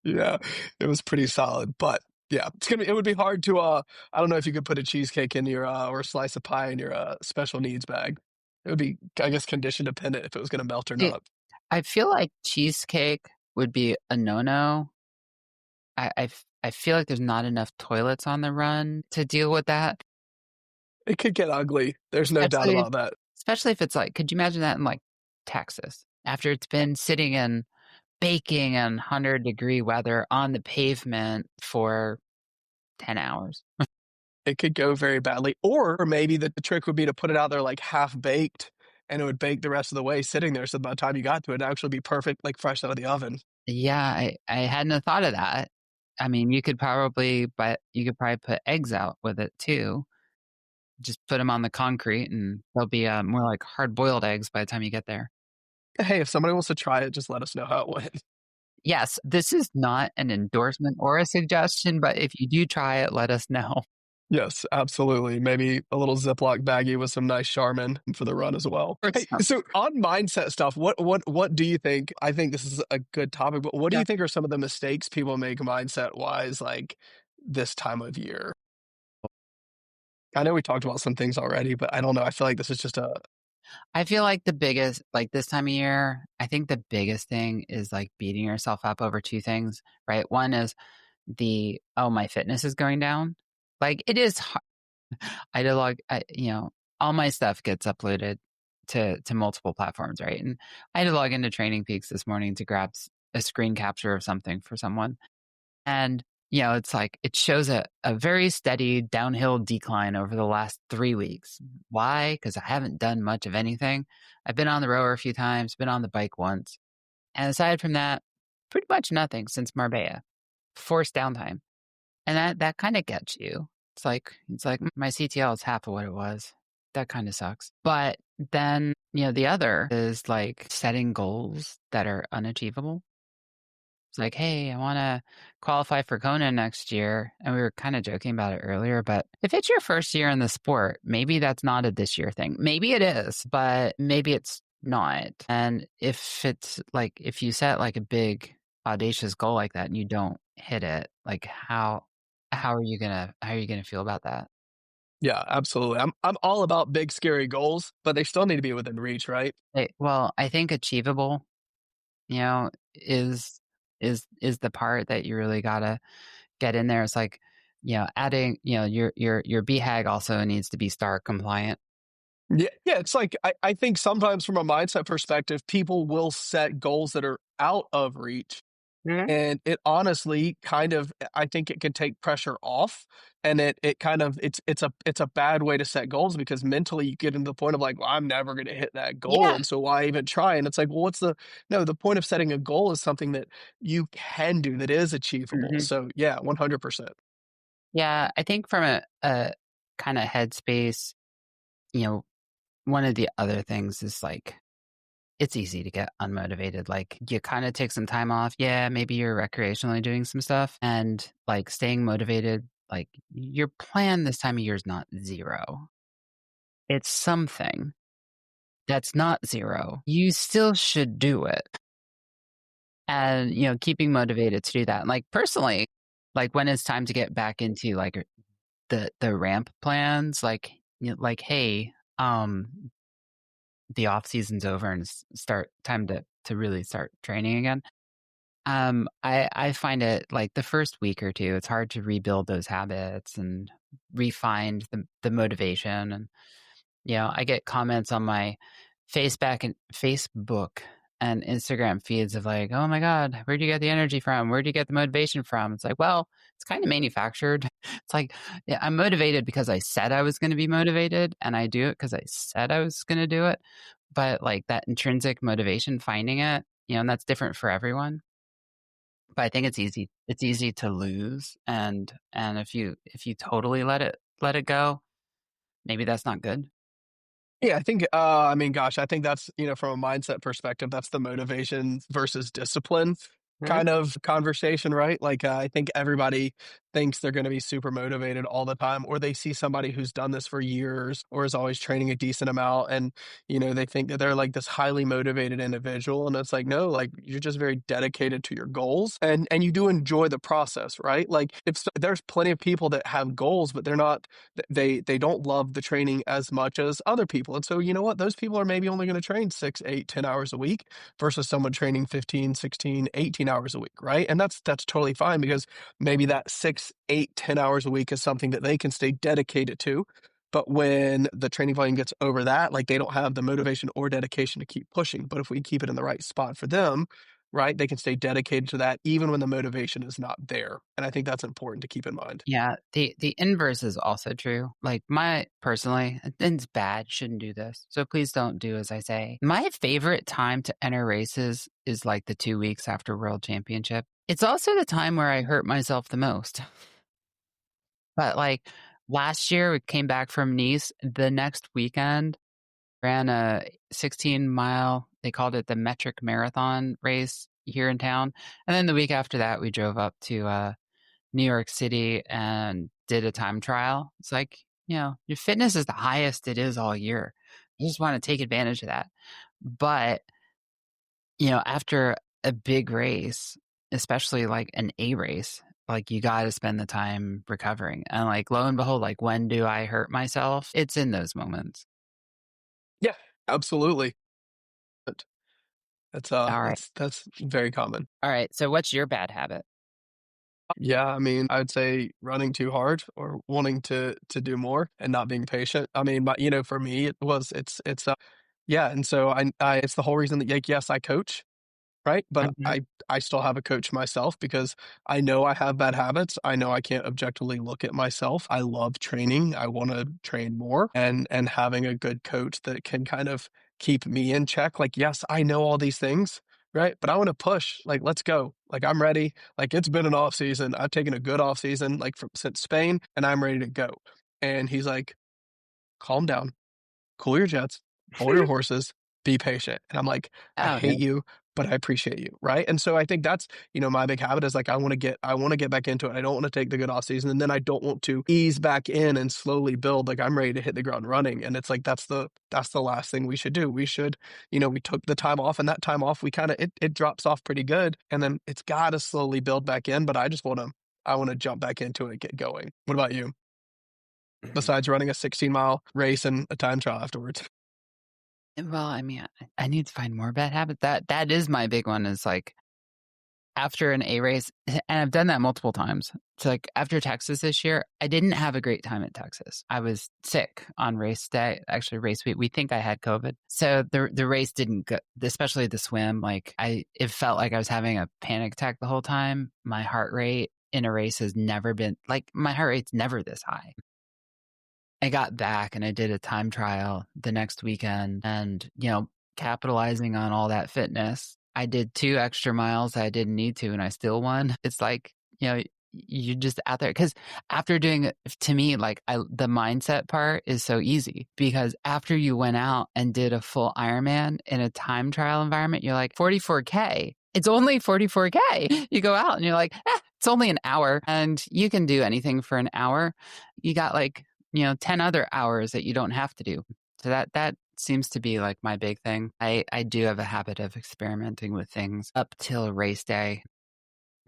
Yeah, it was pretty solid, but yeah, it would be hard to, I don't know if you could put a cheesecake in your, or a slice of pie in your, special needs bag. It would be, I guess, condition dependent if it was gonna melt or See, not. I feel like cheesecake would be a no-no. I feel like there's not enough toilets on the run to deal with that, It could get ugly, there's no doubt especially about that. especially if it's like, could you imagine that in like Texas after it's been sitting in baking and 100-degree weather on the pavement for 10 hours? It could go very badly, or maybe the trick would be to put it out there, like, half-baked, and it would bake the rest of the way sitting there, so by the time you got to it, it'd actually be perfect, like, fresh out of the oven. Yeah, I hadn't have thought of that. I mean, you could probably put eggs out with it too. Just put them on the concrete and they'll be more like hard-boiled eggs by the time you get there. Hey, if somebody wants to try it, just let us know how it went. Yes, this is not an endorsement or a suggestion, but if you do try it, let us know. Yes, absolutely. Maybe a little Ziploc baggie with some nice Charmin for the run as well. Or Hey, some- so on mindset stuff, what do you think? I think this is a good topic, but what do Yeah. you think are some of the mistakes people make mindset-wise, like, this time of year? I know we talked about some things already, but I don't know, I feel like this is just a I feel like the biggest, like this time of year, I think the biggest thing is like beating yourself up over two things, right? One is oh, my fitness is going down. Like it is hard. I did log, all my stuff gets uploaded to multiple platforms, right? And I had to log into Training Peaks this morning to grab a screen capture of something for someone. And, it's like it shows a very steady downhill decline over the last 3 weeks. Why? Because I haven't done much of anything. I've been on the rower a few times, been on the bike once. And aside from that, pretty much nothing since Marbella. Forced downtime. And that kind of gets you. It's like my CTL is half of what it was. That kind of sucks. But then, the other is like setting goals that are unachievable. It's like, hey, I want to qualify for Kona next year. And we were kind of joking about it earlier, but if it's your first year in the sport, maybe that's not a this year thing. Maybe it is, but maybe it's not. And if you set like a big audacious goal like that and you don't hit it, like how are you gonna feel about that? yeah, absolutely. I'm all about big scary goals, but they still need to be within reach, right? Well, I think achievable, you know, is the part that you really gotta get in there. It's like, adding, your BHAG also needs to be STAR compliant. Yeah, yeah, it's like I think sometimes from a mindset perspective, people will set goals that are out of reach, Mhm. and it honestly kind of I think it can take pressure off, and it kind of it's a bad way to set goals because mentally you get into the point of like, "Well, I'm never gonna hit that goal, Yeah. and so why even try?" And it's like, well, what's the no, the point of setting a goal is something that you can do, that is achievable. hmm So, yeah, 100%. Yeah. I think from a kind of headspace, you know, one of the other things is like, it's easy to get unmotivated. Like you kind of take some time off. Yeah, maybe you're recreationally doing some stuff and like staying motivated. Like your plan this time of year is not zero. It's something that's not zero. You still should do it. And, keeping motivated to do that. And like personally, like when it's time to get back into like the ramp plans, like, hey, the off season's over and it's start time to really start training again. I find it like the first week or two, it's hard to rebuild those habits and refine the motivation. And, I get comments on my Facebook and Instagram feeds of like, oh my God, where'd you get the energy from? Where'd you get the motivation from? It's like, well, it's kind of manufactured. It's like, yeah, I'm motivated because I said I was going to be motivated and I do it because I said I was going to do it. But like that intrinsic motivation, finding it, and that's different for everyone. But I think it's easy. It's easy to lose, and if you totally let it go, maybe that's not good. Yeah, I think, I mean, gosh, I think that's, from a mindset perspective, that's the motivation versus discipline Right. kind of conversation, right? Like, I think everybody thinks they're going to be super motivated all the time, or they see somebody who's done this for years or is always training a decent amount. And, they think that they're like this highly motivated individual. And it's like, no, like you're just very dedicated to your goals and you do enjoy the process, right? Like there's plenty of people that have goals, but they're not, they don't love the training as much as other people. And so, you know what? Those people are maybe only going to train 6, 8, 10 hours a week versus someone training 15, 16, 18 hours a week, right? And that's totally fine because maybe that 6, 8, 10 hours a week is something that they can stay dedicated to. But when the training volume gets over that, like they don't have the motivation or dedication to keep pushing. But if we keep it in the right spot for them, right, they can stay dedicated to that even when the motivation is not there. And I think that's important to keep in mind. Yeah, the inverse is also true. Like personally, and it's bad, shouldn't do this. So please don't do as I say. My favorite time to enter races is like the 2 weeks after World Championship. It's also the time where I hurt myself the most. But like last year, we came back from Nice. The next weekend, ran a 16-mile, they called it the metric marathon race here in town. And then the week after that, we drove up to New York City and did a time trial. It's like, your fitness is the highest it is all year. You just want to take advantage of that. But, after a big race, especially like an A race, like you got to spend the time recovering. And like, lo and behold, like when do I hurt myself? It's in those moments. Yeah, absolutely. But All right. that's very common. All right. So what's your bad habit? Yeah, I mean, I'd say running too hard or wanting to do more and not being patient. I mean, but for me, yeah, and so I it's the whole reason that, like, yes, I coach, right? But Mhm. I still have a coach myself because I know I have bad habits. I know I can't objectively look at myself. I love training. I want to train more and having a good coach that can kind of keep me in check. Like, yes, I know all these things, right? But I want to push. Like, let's go. Like, I'm ready. Like, it's been an off season. I've taken a good off season, like since Spain, and I'm ready to go. And he's like, calm down, cool your jets, hold your horses, be patient. And I'm like, I Oh, hate you, but I appreciate you. Right. And so I think that's, my big habit is like, I want to get back into it. I don't want to take the good off season. And then I don't want to ease back in and slowly build. Like I'm ready to hit the ground running. And it's like, that's the last thing we should do. We should, we took the time off and that time off, we kind of, it drops off pretty good. And then it's got to slowly build back in. But I want to jump back into it and get going. What about you? Besides running a 16-mile race and a time trial afterwards. well, I mean, I need to find more bad habits. That is my big one is like after an A race, and I've done that multiple times. So like after Texas this year, I didn't have a great time at Texas. I was sick on race day, actually race week. We think I had COVID. So the race didn't go, especially the swim. Like it felt like I was having a panic attack the whole time. My heart rate in a race has never been like my heart rate's never this high. I got back and I did a time trial the next weekend and, capitalizing on all that fitness, I did 2 extra miles I didn't need to and I still won. It's like, you're just out there because after doing it, to me, like the mindset part is so easy because after you went out and did a full Ironman in a time trial environment, you're like 44K. It's only 44K. You go out and you're like, it's only an hour and you can do anything for an hour. You got like 10 other hours that you don't have to do. So that seems to be like my big thing. I do have a habit of experimenting with things up till race day.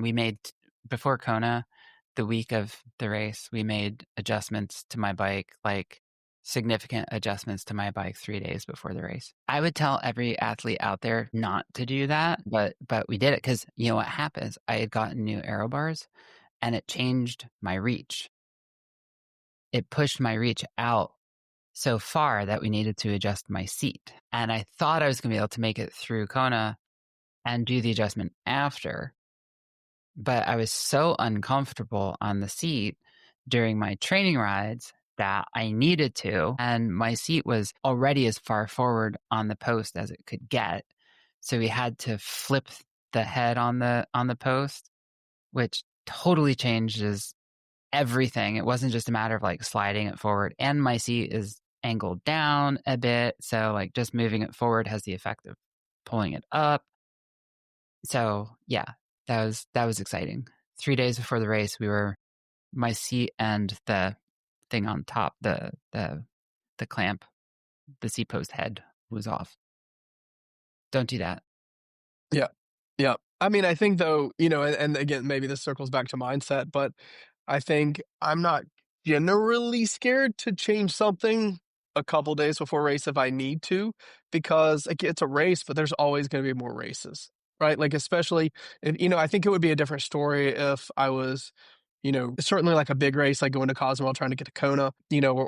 We made, before Kona, the week of the race, we made adjustments to my bike, like significant adjustments to my bike 3 days before the race. I would tell every athlete out there not to do that, but we did it because what happens? I had gotten new aero bars and it changed my reach. It pushed my reach out so far that we needed to adjust my seat. And I thought I was going to be able to make it through Kona and do the adjustment after. But I was so uncomfortable on the seat during my training rides that I needed to. And my seat was already as far forward on the post as it could get. So we had to flip the head on the post which totally changes everything. It wasn't just a matter of like sliding it forward, and my seat is angled down a bit. So like just moving it forward has the effect of pulling it up. So yeah, that was exciting. 3 days before the race, my seat and the thing on top, the clamp, the seat post head was off. Don't do that. Yeah. Yeah. I mean, I think though, and again, maybe this circles back to mindset, but I think I'm not generally scared to change something a couple days before race if I need to, because like, it's a race, but there's always going to be more races, right? Like, especially if, I think it would be a different story if I was, certainly like a big race, like going to Cozumel, trying to get to Kona,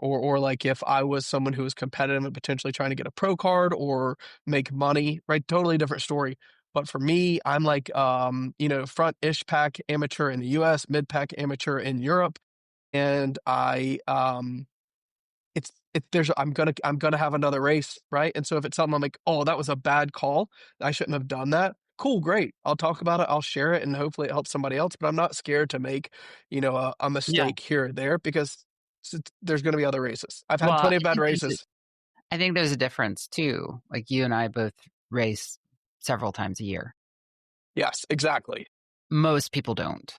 or like if I was someone who was competitive and potentially trying to get a pro card or make money, right? Totally different story. But for me, I'm like, front-ish pack amateur in the US, mid-pack amateur in Europe. And I'm gonna have another race, right? And so if it's something I'm like, oh, that was a bad call, I shouldn't have done that. Cool, great. I'll talk about it. I'll share it, and hopefully it helps somebody else. But I'm not scared to make, a Yeah. mistake here or there because there's going to be other races. I've had Well, plenty of bad races. I think there's a difference too. Like you and I both race several times a year. Yes, exactly. Most people don't.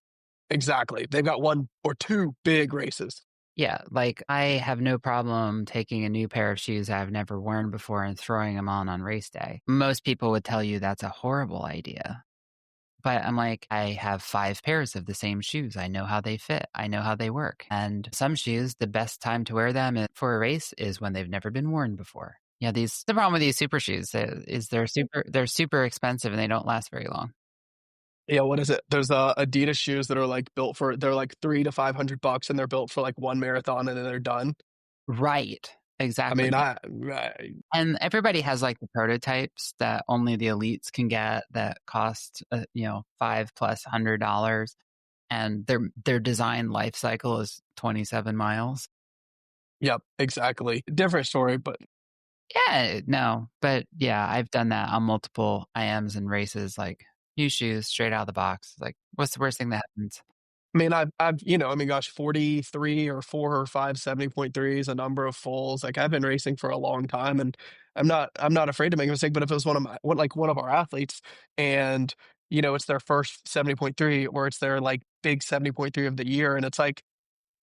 Exactly. They've got one or two big races. Yeah, like I have no problem taking a new pair of shoes I've never worn before and throwing them on race day. Most people would tell you that's a horrible idea. But I'm like, I have 5 pairs of the same shoes. I know how they fit. I know how they work. And some shoes, the best time to wear them for a race is when they've never been worn before. Yeah, the problem with these super shoes is they're super expensive and they don't last very long. Yeah, what is it? There's Adidas shoes that are like they're like $300 to $500 and they're built for like one marathon and then they're done. Right. Exactly. I And everybody has like the prototypes that only the elites can get that cost, $500+, and their design life cycle is 27 miles. Yep, exactly. Different story, but Yeah, no, but yeah, I've done that on multiple IMs and races, like new shoes straight out of the box. Like, what's the worst thing that happens? gosh, 43 or 4 or 5 70.3s, a number of fulls. Like I've been racing for a long time and I'm not afraid to make a mistake, but if it was one of our athletes and it's their first 70.3 or it's their like big 70.3 of the year and it's like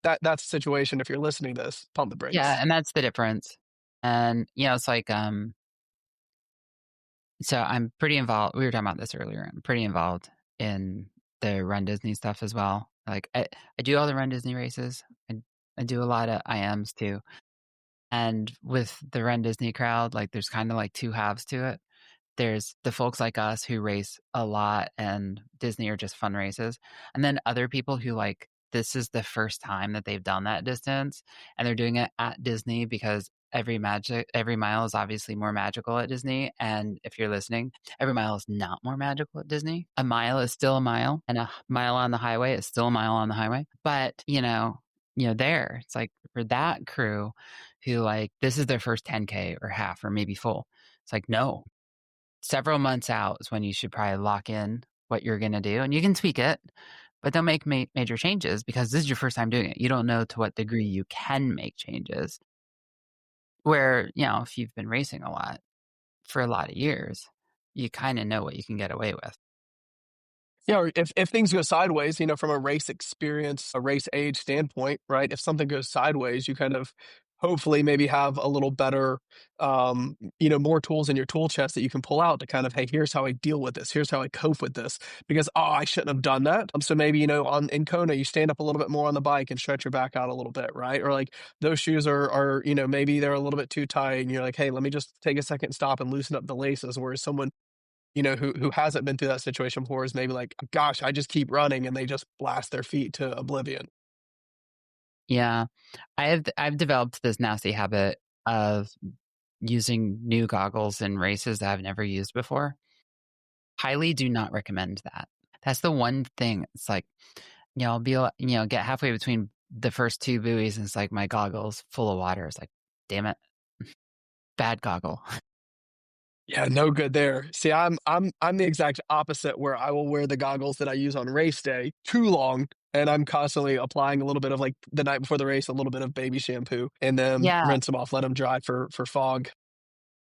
that's the situation. If you're listening to this, pump the Yeah, brakes. and that's the difference. And it's like so I'm pretty involved. We were talking about this earlier. I'm pretty involved in the Run Disney stuff as well. Like I do all the Run Disney races. I do a lot of IMs too. And with the Run Disney crowd, like there's kind of like two halves to it. There's the folks like us who race a lot and Disney are just fun races. And then other people who like this is the first time that they've done that distance and they're doing it at Disney because every mile is obviously more magical at Disney. And if you're listening, every mile is not more magical at Disney. A mile is still a mile and a mile on the highway is still a mile on the highway. But, there, it's like for that crew who like, this is their first 10K or half or maybe full. It's like, no, several months out is when you should probably lock in what you're going to do. And you can tweak it, but don't make major changes because this is your first time doing it. You don't know to what degree you can make changes. Where, if you've been racing a lot for a lot of years, you kind of know what you can get away with. Yeah, or if things go sideways, from a race experience, a race age standpoint, right? If something goes sideways, you kind of hopefully maybe have a little better, more tools in your tool chest that you can pull out to kind of, hey, here's how I deal with this. Here's how I cope with this because, I shouldn't have done that. So maybe, in Kona, you stand up a little bit more on the bike and stretch your back out a little bit, right? Or like those shoes are maybe they're a little bit too tight and you're like, hey, let me just take a second, stop and loosen up the laces. Whereas someone who hasn't been through that situation before is maybe like, gosh, I just keep running and they just blast their feet to oblivion. Yeah. I've developed this nasty habit of using new goggles in races that I've never used before. Highly do not recommend that. That's the one thing. It's like, I'll be, get halfway between the first 2 buoys and it's like my goggles full of water. It's like, damn it. Bad goggle. Yeah, no good there. See, I'm the exact opposite where I will wear the goggles that I use on race day too long, and I'm constantly applying a little bit of like the night before the race, a little bit of baby shampoo, and then Yeah, rinse them off, let them dry for fog.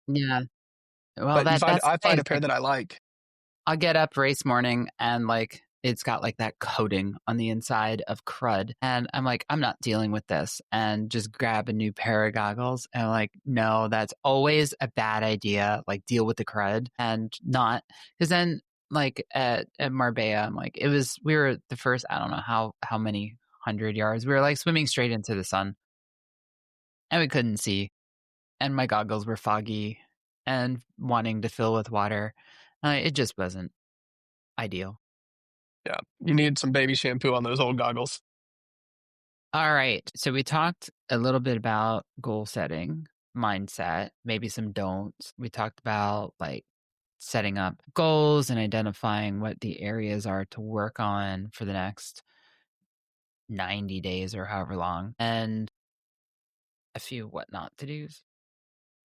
yeah. Well, But that's I the find thing. a pair that I like. I'll get up race morning and like it's got like that coating on the inside of crud. And I'm like, I'm not dealing with this and just grab a new pair of goggles. And I'm like, no, that's always a bad idea. Like deal with the crud and not because then like at Marbella, I'm like, we were the first, I don't know how many 100 yards. We were like swimming straight into the sun and we couldn't see. And my goggles were foggy and wanting to fill with water. It just wasn't ideal. Yeah, you need some baby shampoo on those old goggles. All right. So we talked a little bit about goal setting, mindset, maybe some don'ts. We talked about like setting up goals and identifying what the areas are to work on for the next 90 days or however long, and a few what not to do's.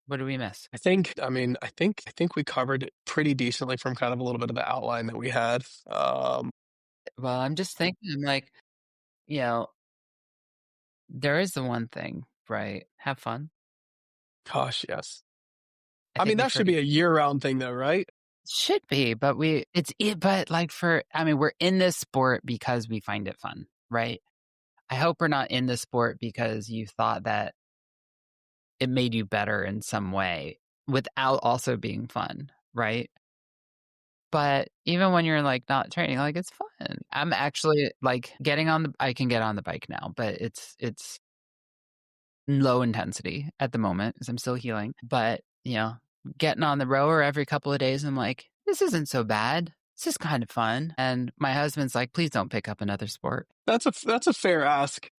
What do we miss? I think we covered it pretty decently from kind of a little bit of the outline that we had. Well, I'm just thinking, I'm like, you know, there is the one thing, right? Have fun. Gosh, yes. I I mean, think that we've should heard it be a year-round thing though, right? should be, but but like we're in this sport because we find it fun, right? I hope we're not in this sport because you thought that it made you better in some way without also being fun, right? But even when you're like not training, like it's fun. I'm actually like I can get on the bike now, but it's low intensity at the moment because I'm still healing. But, getting on the rower every couple of days, I'm like, this isn't so bad. This is kind of fun. And my husband's like, please don't pick up another sport. That's a fair ask.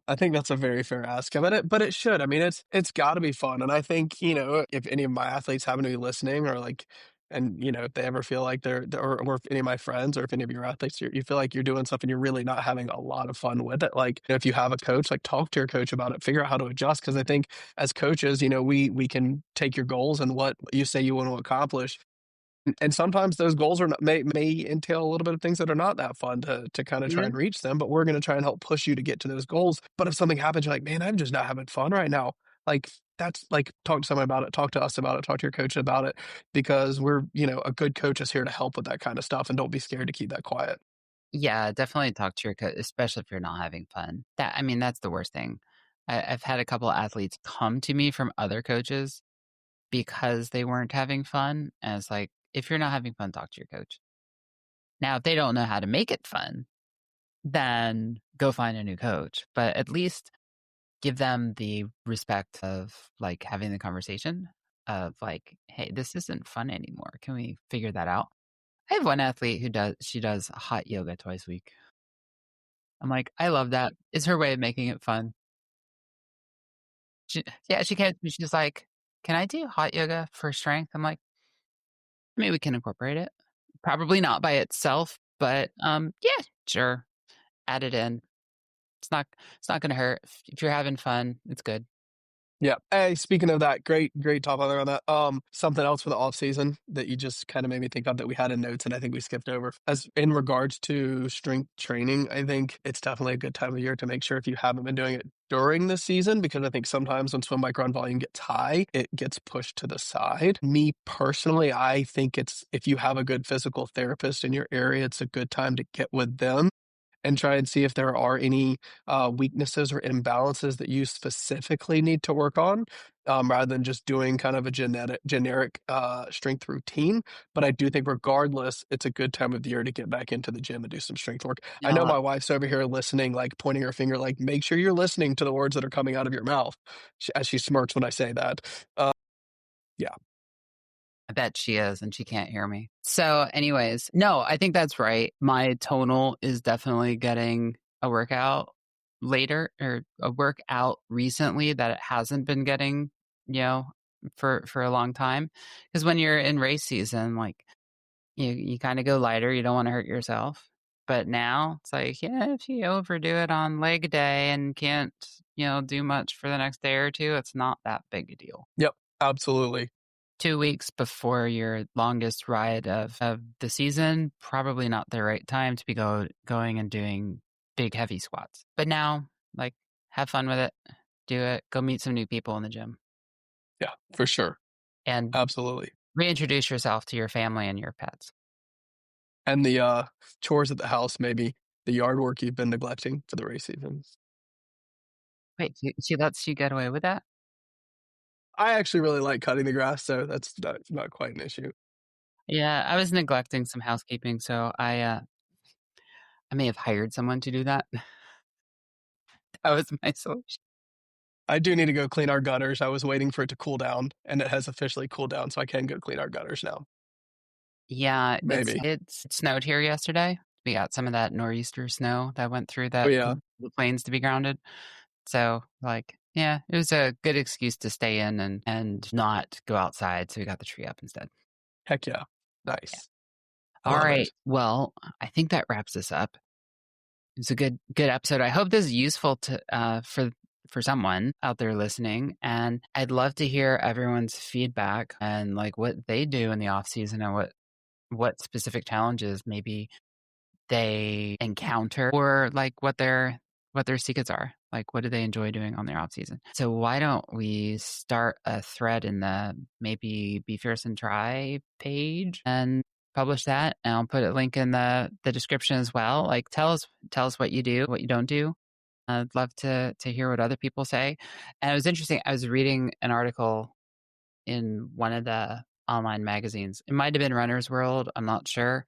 I think that's a very fair ask, but it should. I mean, it's got to be fun, and I think if any of my athletes happen to be listening, or like, and if they ever feel like or if any of my friends, or if any of your athletes, you feel like you're doing something you're really not having a lot of fun with it. Like, if you have a coach, like talk to your coach about it, figure out how to adjust. Because I think as coaches, we can take your goals and what you say you want to accomplish, and sometimes those goals are not, may entail a little bit of things that are not that fun to kind of try Yeah. and reach them, but we're going to try and help push you to get to those goals. But if something happens, you're like, man, I'm just not having fun right now. Like, that's like, talk to someone about it, talk to us about it, talk to your coach about it, because a good coach is here to help with that kind of stuff, and don't be scared to keep that quiet. Yeah, definitely talk to your coach, especially if you're not having fun. That's the worst thing. I've had a couple of athletes come to me from other coaches because they weren't having fun. And it's like, if you're not having fun, talk to your coach. Now, if they don't know how to make it fun, then go find a new coach. But at least give them the respect of like having the conversation of like, hey, this isn't fun anymore. Can we figure that out? I have one athlete she does hot yoga twice a week. I'm like, I love that. It's her way of making it fun. She came to me. She's like, can I do hot yoga for strength? I'm like, maybe we can incorporate it. Probably not by itself, but yeah, sure. Add it in. It's not gonna hurt. If you're having fun, it's good. Yeah. Hey, speaking of that, great top other on that. Something else for the off season that you just kind of made me think of that we had in notes, and I think we skipped over. As in regards to strength training, I think it's definitely a good time of year to make sure, if you haven't been doing it during the season, because I think sometimes when swim bike run volume gets high, it gets pushed to the side. Me personally, I think if you have a good physical therapist in your area, it's a good time to get with them and try and see if there are any weaknesses or imbalances that you specifically need to work on, rather than just doing kind of a generic strength routine. But I do think, regardless, it's a good time of the year to get back into the gym and do some strength work. I know No, my wife's over here listening, like pointing her finger, like, make sure you're listening to the words that are coming out of your mouth, as she smirks when I say that. Yeah. I bet she is, and she can't hear me. So, anyways, no, I think that's right. My tonal is definitely getting a workout later or a workout recently that it hasn't been getting, for a long time. Because when you're in race season, like you kind of go lighter. You don't want to hurt yourself. But now it's like, yeah, if you overdo it on leg day and can't, do much for the next day or two, it's not that big a deal. Yep. Absolutely. 2 weeks before your longest ride of the season, probably not the right time to be going and doing big, heavy squats. But now, like, have fun with it. Do it. Go meet some new people in the gym. Yeah, for sure. And Absolutely. reintroduce yourself to your family and your pets. And the chores at the house, maybe the yard work you've been neglecting for the race season. Wait, she lets you get away with that? I actually really like cutting the grass, so that's not quite an issue. Yeah, I was neglecting some housekeeping, so I may have hired someone to do that. That was my solution. I do need to go clean our gutters. I was waiting for it to cool down, and it has officially cooled down, so I can go clean our gutters now. Yeah, Maybe. it snowed here yesterday. We got some of that nor'easter snow that went through Oh, that yeah. the plains to be grounded. So, like, yeah, it was a good excuse to stay in and not go outside. So we got the tree up instead. Heck yeah. Nice. I All love right. it. Well, I think that wraps us up. It's a good episode. I hope this is useful to for someone out there listening. And I'd love to hear everyone's feedback and like what they do in the off season and what specific challenges maybe they encounter or like what their secrets are. Like what do they enjoy doing on their off season? So why don't we start a thread in the maybe Be Fierce and Try page and publish that, and I'll put a link in the description as well. Like tell us what you do, what you don't do. I'd love to hear what other people say. And it was interesting. I was reading an article in one of the online magazines. It might have been Runner's World. I'm not sure.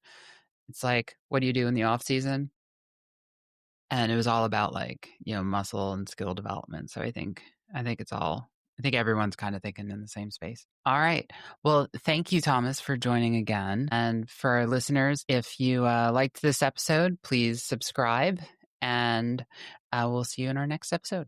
It's like, what do you do in the off season? And it was all about like, muscle and skill development. So I think everyone's kind of thinking in the same space. All right. Well, thank you, Thomas, for joining again. And for our listeners, if you liked this episode, please subscribe, and we'll see you in our next episode.